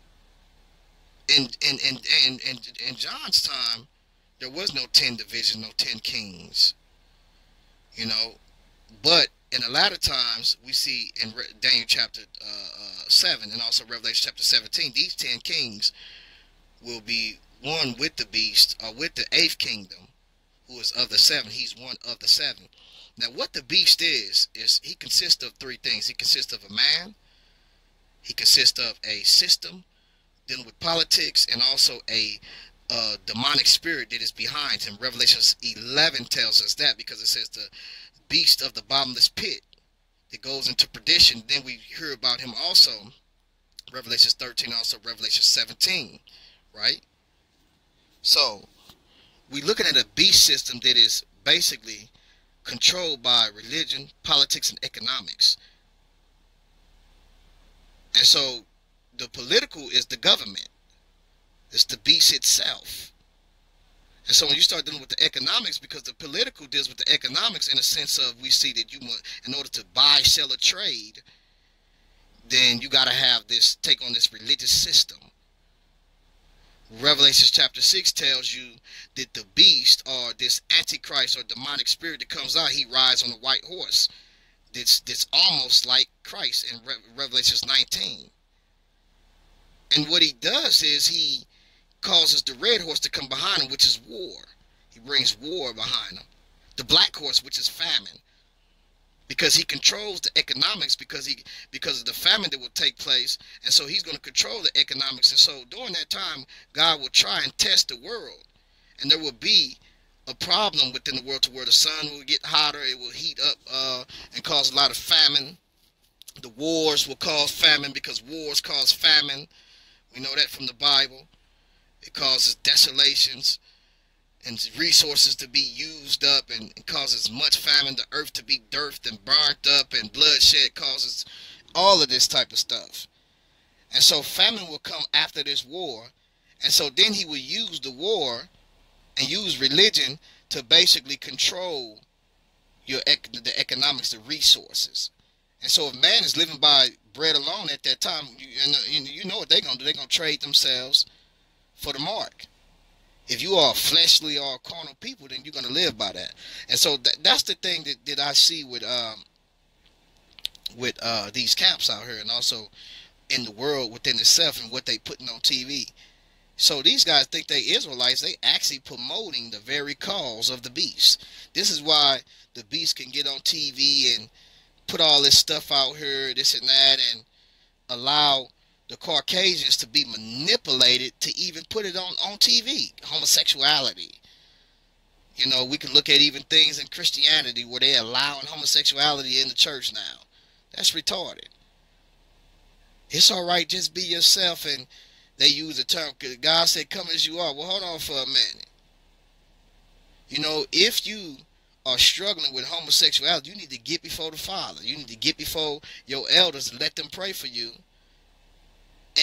in John's time, there was no 10 divisions, no 10 kings. You know, but in the latter times, we see in Daniel chapter 7 and also Revelation chapter 17, these 10 kings will be one with the beast, or with the eighth kingdom, who is of the seven. He's one of the seven. Now, what the beast is he consists of three things. He consists of a man, he consists of a system dealing with politics, and also a demonic spirit that is behind him. Revelation 11 tells us that, because it says the beast of the bottomless pit that goes into perdition. Then we hear about him also, Revelation 13, also Revelation 17, right? So, we're looking at a beast system that is basically controlled by religion, politics, and economics. And so, the political is the government. It's the beast itself. And so when you start dealing with the economics, because the political deals with the economics in a sense of, we see that you must, in order to buy, sell, or trade, then you got to have this, take on this religious system. Revelation chapter 6 tells you that the beast, or this antichrist or demonic spirit that comes out, he rides on a white horse. That's almost like Christ in Revelation 19. And what he does is he causes the red horse to come behind him, which is war. He brings war behind him. The black horse, which is famine, because he controls the economics, because of the famine that will take place, and so he's going to control the economics. And so during that time, God will try and test the world, and there will be a problem within the world to where the sun will get hotter, it will heat up and cause a lot of famine. The wars will cause famine, because wars cause famine. We know that from the Bible. It causes desolations and resources to be used up, and it causes much famine, the earth to be dearthed and burnt up, and bloodshed causes all of this type of stuff. And so famine will come after this war, and so then he will use the war and use religion to basically control the economics, the resources. And so if man is living by bread alone at that time, you know what they're going to do. They're going to trade themselves for the mark. If you are fleshly or carnal people, then you're going to live by that. And so that's the thing that I see with these camps out here, and also in the world within itself, and what they putting on TV. So these guys think they Israelites. They actually promoting the very cause of the beast. This is why the beast can get on TV and put all this stuff out here, this and that, and allow the Caucasians to be manipulated to even put it on TV. Homosexuality. You know, we can look at even things in Christianity where they're allowing homosexuality in the church now. That's retarded. It's all right, just be yourself, and they use the term, God said, come as you are. Well, hold on for a minute. You know, if you are struggling with homosexuality, you need to get before the Father. You need to get before your elders and let them pray for you.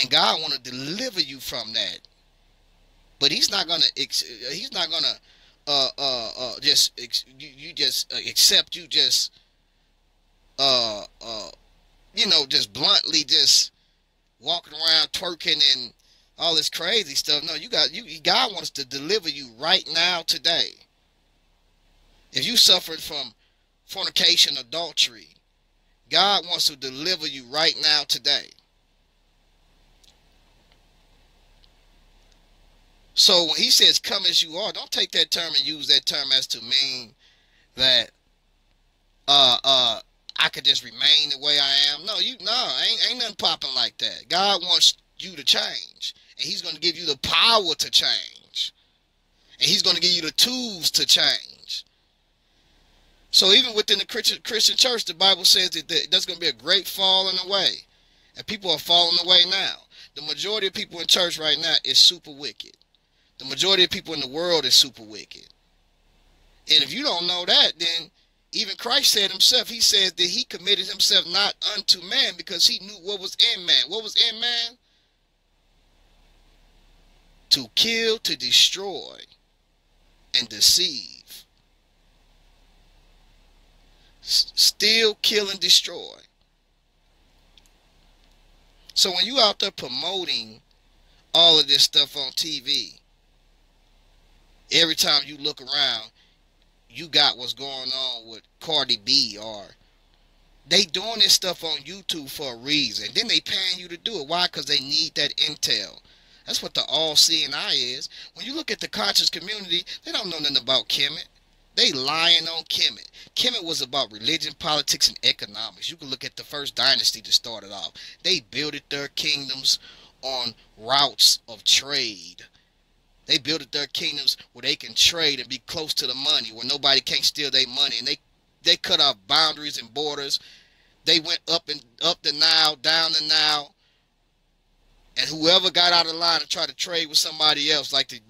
And God want to deliver you from that. But He's not gonna. He's not gonna just accept you just you know, just bluntly just walking around twerking and all this crazy stuff. No, God wants to deliver you right now, today. If you suffered from fornication, adultery, God wants to deliver you right now, today. So when He says come as you are, don't take that term and use that term as to mean that I could just remain the way I am. No, ain't nothing popping like that. God wants you to change, and He's going to give you the power to change, and He's going to give you the tools to change. So even within the Christian church, the Bible says that there's going to be a great falling away, and people are falling away now. The majority of people in church right now is super wicked. The majority of people in the world is super wicked. And if you don't know that, then even Christ said himself, he says that he committed himself not unto man because he knew what was in man. What was in man? To kill, to destroy, and deceive. Steal, kill, and destroy. So when you out there promoting all of this stuff on TV, every time you look around, you got what's going on with Cardi B, or they doing this stuff on YouTube for a reason. Then they paying you to do it. Why? Because they need that intel. That's what the all-seeing eye is. When you look at the conscious community, they don't know nothing about Kemet. They lying on Kemet. Kemet was about religion, politics, and economics. You can look at the first dynasty that started off. They built their kingdoms on routes of trade. They built their kingdoms where they can trade and be close to the money, where nobody can't steal their money. And they cut off boundaries and borders. They went up the Nile, down the Nile, and whoever got out of line and tried to trade with somebody else, like the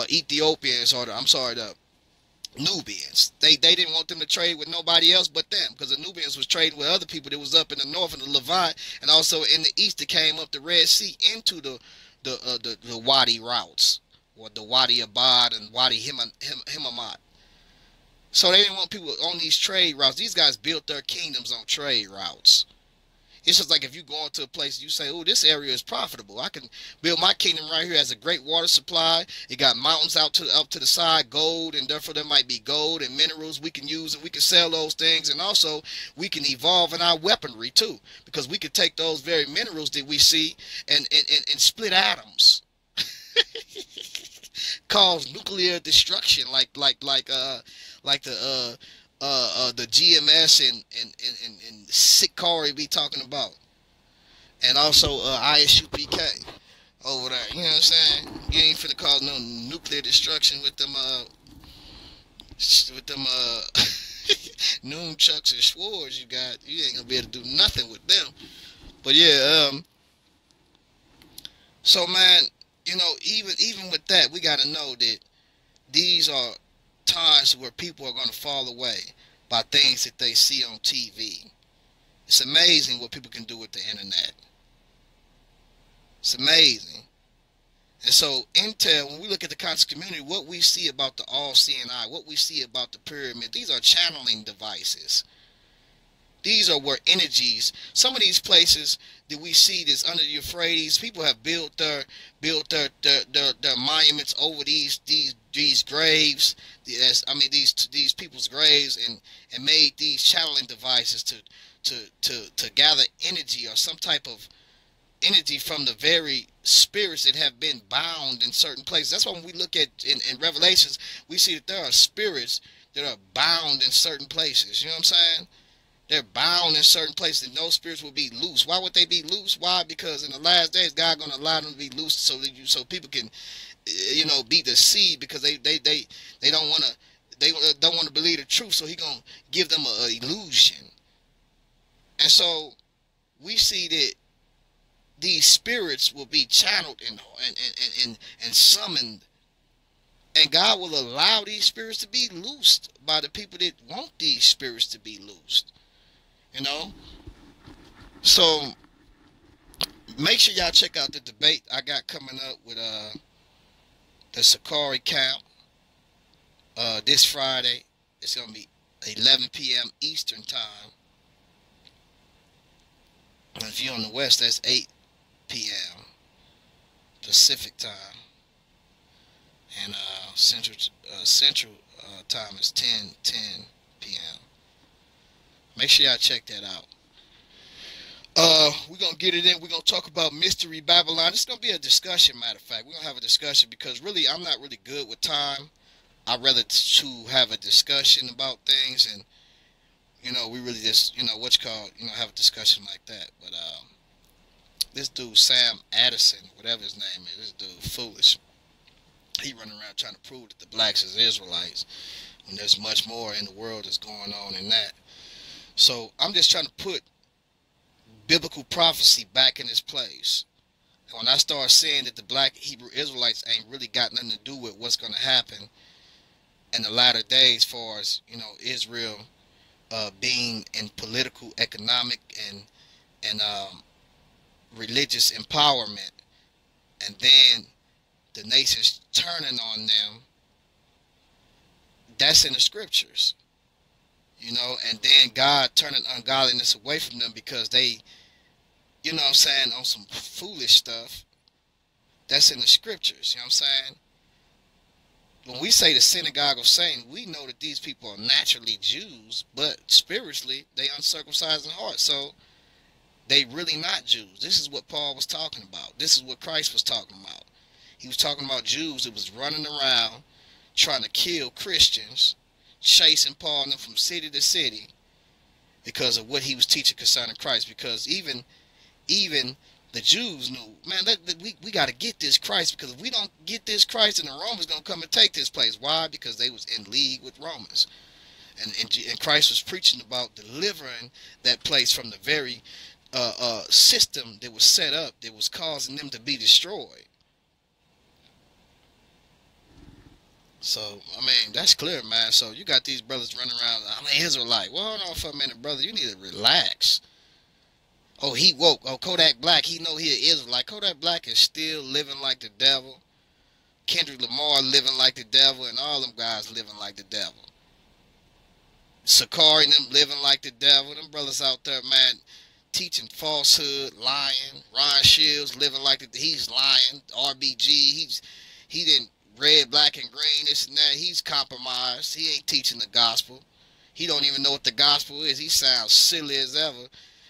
Ethiopians, or the Nubians. They didn't want them to trade with nobody else but them, because the Nubians was trading with other people that was up in the north in the Levant, and also in the east that came up the Red Sea into the Wadi routes, or the Wadi Abad and Wadi Himamat. So they didn't want people on these trade routes. These guys built their kingdoms on trade routes. It's just like if you go into a place and you say, oh, this area is profitable. I can build my kingdom right here. Has a great water supply. It got mountains up to the side, gold, and therefore there might be gold and minerals we can use, and we can sell those things. And also we can evolve in our weaponry too, because we can take those very minerals that we see and split atoms. Cause nuclear destruction, like the GMS and Sikari be talking about, and also ISUPK over there. You know what I'm saying? You ain't finna cause no nuclear destruction with them nunchucks and swords you got. You ain't gonna be able to do nothing with them. But yeah, so man, you know, even with that, we gotta know that these are times where people are going to fall away by things that they see on TV. It's amazing what people can do with the internet. It's amazing. And so intel, when we look at the conscious community, what we see about the all-seeing eye, what we see about the pyramid, these are channeling devices. These are where energies, some of these places that we see that's under the Euphrates, people have built their monuments over these graves, these people's graves, and made these channeling devices to gather energy, or some type of energy from the very spirits that have been bound in certain places. That's why when we look at in Revelations, we see that there are spirits that are bound in certain places. You know what I'm saying? They're bound in certain places, and those spirits will be loose. Why would they be loose? Why? Because in the last days, God going to allow them to be loose so people can, be deceived, because they don't want to believe the truth. So He going to give them an illusion. And so we see that these spirits will be channeled and summoned, and God will allow these spirits to be loosed by the people that want these spirits to be loosed. You know, so make sure y'all check out the debate I got coming up with the Sakari camp this Friday. It's gonna be 11 p.m. Eastern time. And if you're on the West, that's 8 p.m. Pacific time, and Central time is 10 p.m. Make sure y'all check that out. We're going to get it in. We're going to talk about Mystery Babylon. It's going to be a discussion, matter of fact. We're going to have a discussion, because really I'm not really good with time. I'd rather to have a discussion about things, and we really just, have a discussion like that. But this dude, Sam Addison, whatever his name is, this dude, foolish. He running around trying to prove that the blacks is Israelites when there's much more in the world that's going on in that. So I'm just trying to put biblical prophecy back in its place. And when I start saying that the black Hebrew Israelites ain't really got nothing to do with what's going to happen in the latter days, far as Israel being in political, economic, and religious empowerment, and then the nations turning on them, that's in the scriptures, and then God turning ungodliness away from them because they, on some foolish stuff. That's in the scriptures, you know what I'm saying? When we say the synagogue of Satan, we know that these people are naturally Jews, but spiritually they uncircumcised in heart, so they really not Jews. This is what Paul was talking about. This is what Christ was talking about. He was talking about Jews that was running around trying to kill Christians, chasing Paul and them from city to city because of what he was teaching concerning Christ. Because even the Jews knew, man, we got to get this Christ, because if we don't get this Christ, then the Romans going to come and take this place. Why? Because they was in league with Romans. And Christ was preaching about delivering that place from the very system that was set up that was causing them to be destroyed. So, I mean, that's clear, man. So you got these brothers running around, I'm an Israelite. Well, hold on for a minute, brother. You need to relax. Oh, he woke. Oh, Kodak Black, he know he an Israelite. Kodak Black is still living like the devil. Kendrick Lamar living like the devil, and all them guys living like the devil. Sakari and them living like the devil. Them brothers out there, man, teaching falsehood, lying. Ron Shields living like he's lying. RBG, he didn't red, black, and green, this and that. He's compromised. He ain't teaching the gospel. He don't even know what the gospel is. He sounds silly as ever.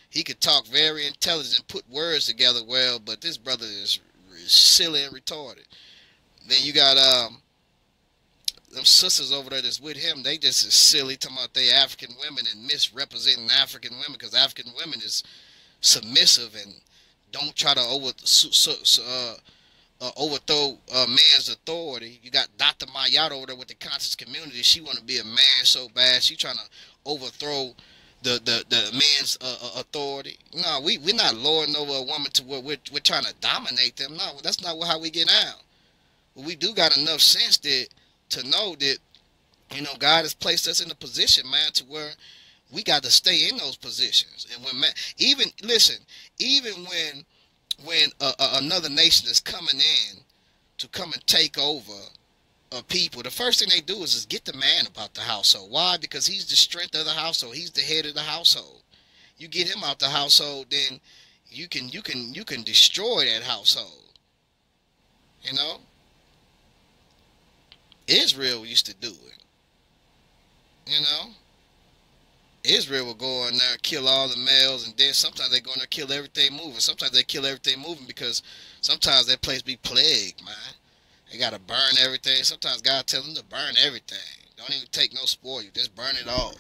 He could talk very intelligent, put words together well, but this brother is silly and retarded. Then you got them sisters over there that's with him. They just as silly, talking about they African women and misrepresenting African women, because African women is submissive and don't try to overthrow man's authority. You got Dr. Mayat over there with the conscious community. She want to be a man so bad. She trying to overthrow the man's authority. No, we're not lording over a woman to where we're trying to dominate them. No, that's not how we get out. But we do got enough sense to know that, God has placed us in a position, man, to where we got to stay in those positions. And when, man, even when another nation is coming in to come and take over people, the first thing they do is get the man about the household. Why? Because he's the strength of the household. He's the head of the household. You get him out the household, then you can destroy that household. Israel used to do it. Israel will go in there and kill all the males, and then sometimes they go in there and kill everything moving. Sometimes they kill everything moving because sometimes that place be plagued, man. They got to burn everything. Sometimes God tells them to burn everything. Don't even take no spoil. You just burn it all.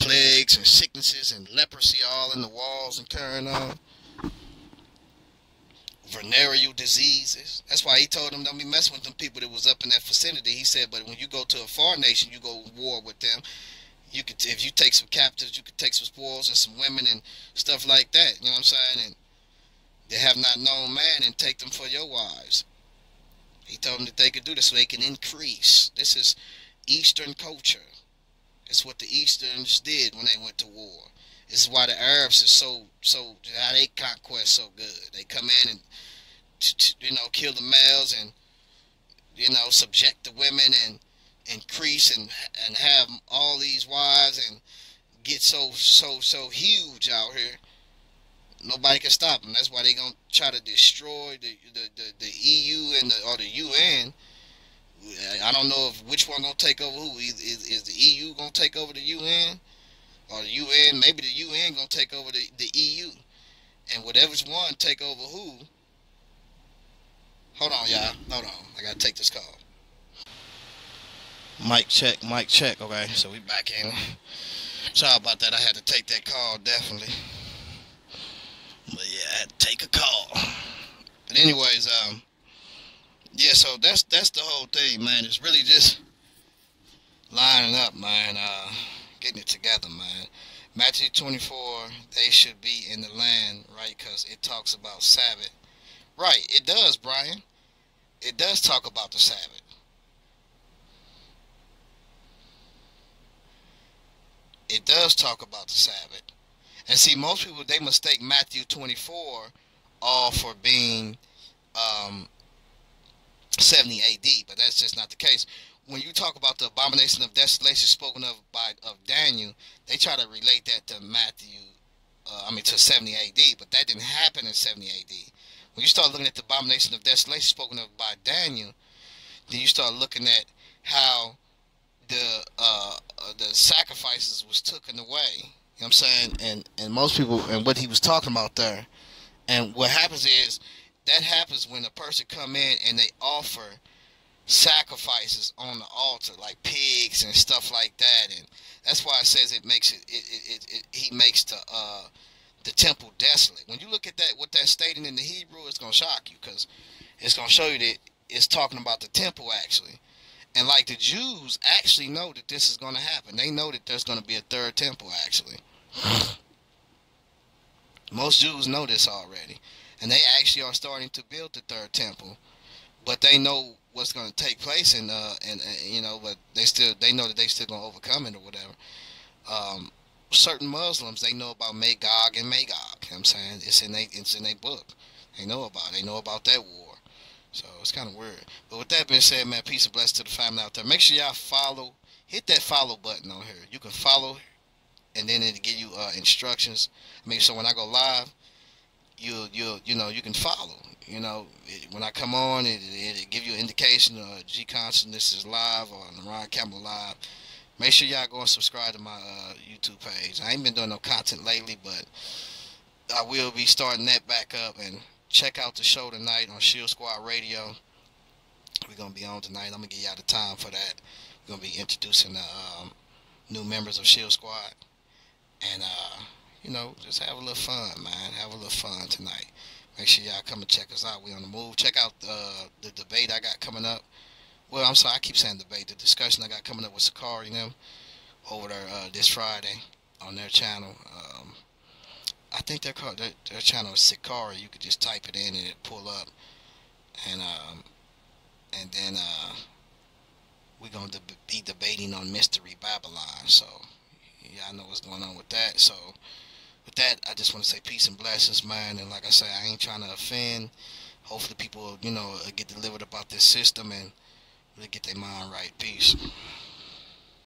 Plagues and sicknesses and leprosy all in the walls and carrying on. Venereal diseases. That's why he told them don't be messing with them people that was up in that vicinity. He said, but when you go to a far nation, you go to war with them. You could, if you take some captives, you could take some spoils and some women and stuff like that. You know what I'm saying? And they have not known man, and take them for your wives. He told them that they could do this so they can increase. This is Eastern culture. It's what the Easterns did when they went to war. This is why the Arabs are so how they conquest so good. They come in and kill the males and subject the women and increase and have all these wives and get so huge out here. Nobody can stop them. That's why they gonna try to destroy the EU and or the UN. I don't know if which one gonna take over who. Is the EU gonna take over the UN, or the UN? Maybe the UN gonna take over the EU, and whatever's one take over who. Hold on, y'all. Hold on. I gotta take this call. Mic check. Okay, so we back in. Sorry about that. I had to take that call, definitely. But yeah, I had to take a call. But anyways, yeah. So that's the whole thing, man. It's really just lining up, man. Getting it together, man. Matthew 24, they should be in the land, right? Because it talks about Sabbath. Right, it does, Brian. It does talk about the Sabbath. It does talk about the Sabbath. And see, most people, they mistake Matthew 24 all for being um, 70 AD, but that's just not the case. When you talk about the abomination of desolation spoken of Daniel, they try to relate that to Matthew, to 70 AD, but that didn't happen in 70 AD. When you start looking at the abomination of desolation spoken of by Daniel, then you start looking at how the sacrifices was taken away. You know what I'm saying? And most people, and what he was talking about there. And what happens is that happens when a person come in and they offer sacrifices on the altar, like pigs and stuff like that. And that's why it says it makes he makes the temple desolate. When you look at that, what that's stating in the Hebrew, it's gonna shock you, because it's gonna show you that it's talking about the temple actually. And like, the Jews actually know that this is going to happen. They know that there's going to be a third temple actually. Most Jews know this already, and they actually are starting to build the third temple. But they know what's going to take place, but they know that they still going to overcome it or whatever. Certain Muslims, they know about Magog and Magog. You know what I'm saying? It's in their book. They know about it. They know about that war. So it's kind of weird. But with that being said, man, peace and blessings to the family out there. Make sure y'all follow. Hit that follow button on here. You can follow, and then it'll give you instructions. So when I go live, you can follow. When I come on, it'll give you an indication. G Constant, this is live, or Naran Campbell live. Make sure y'all go and subscribe to my YouTube page. I ain't been doing no content lately, but I will be starting that back up. And check out the show tonight on Shield Squad Radio. We're going to be on tonight. I'm going to give y'all the time for that. We're going to be introducing the new members of Shield Squad. And, just have a little fun, man. Have a little fun tonight. Make sure y'all come and check us out. We on the move. Check out the debate I got coming up. Well, I'm sorry, I keep saying debate. The discussion I got coming up with Sakari and them over there this Friday on their channel. I think their channel is Sakari. You could just type it in and it pull up. And then we're going to be debating on Mystery Babylon. So y'all know what's going on with that. So with that, I just want to say peace and blessings, man. And like I say, I ain't trying to offend. Hopefully people, get delivered about this system and really get their mind right. Peace.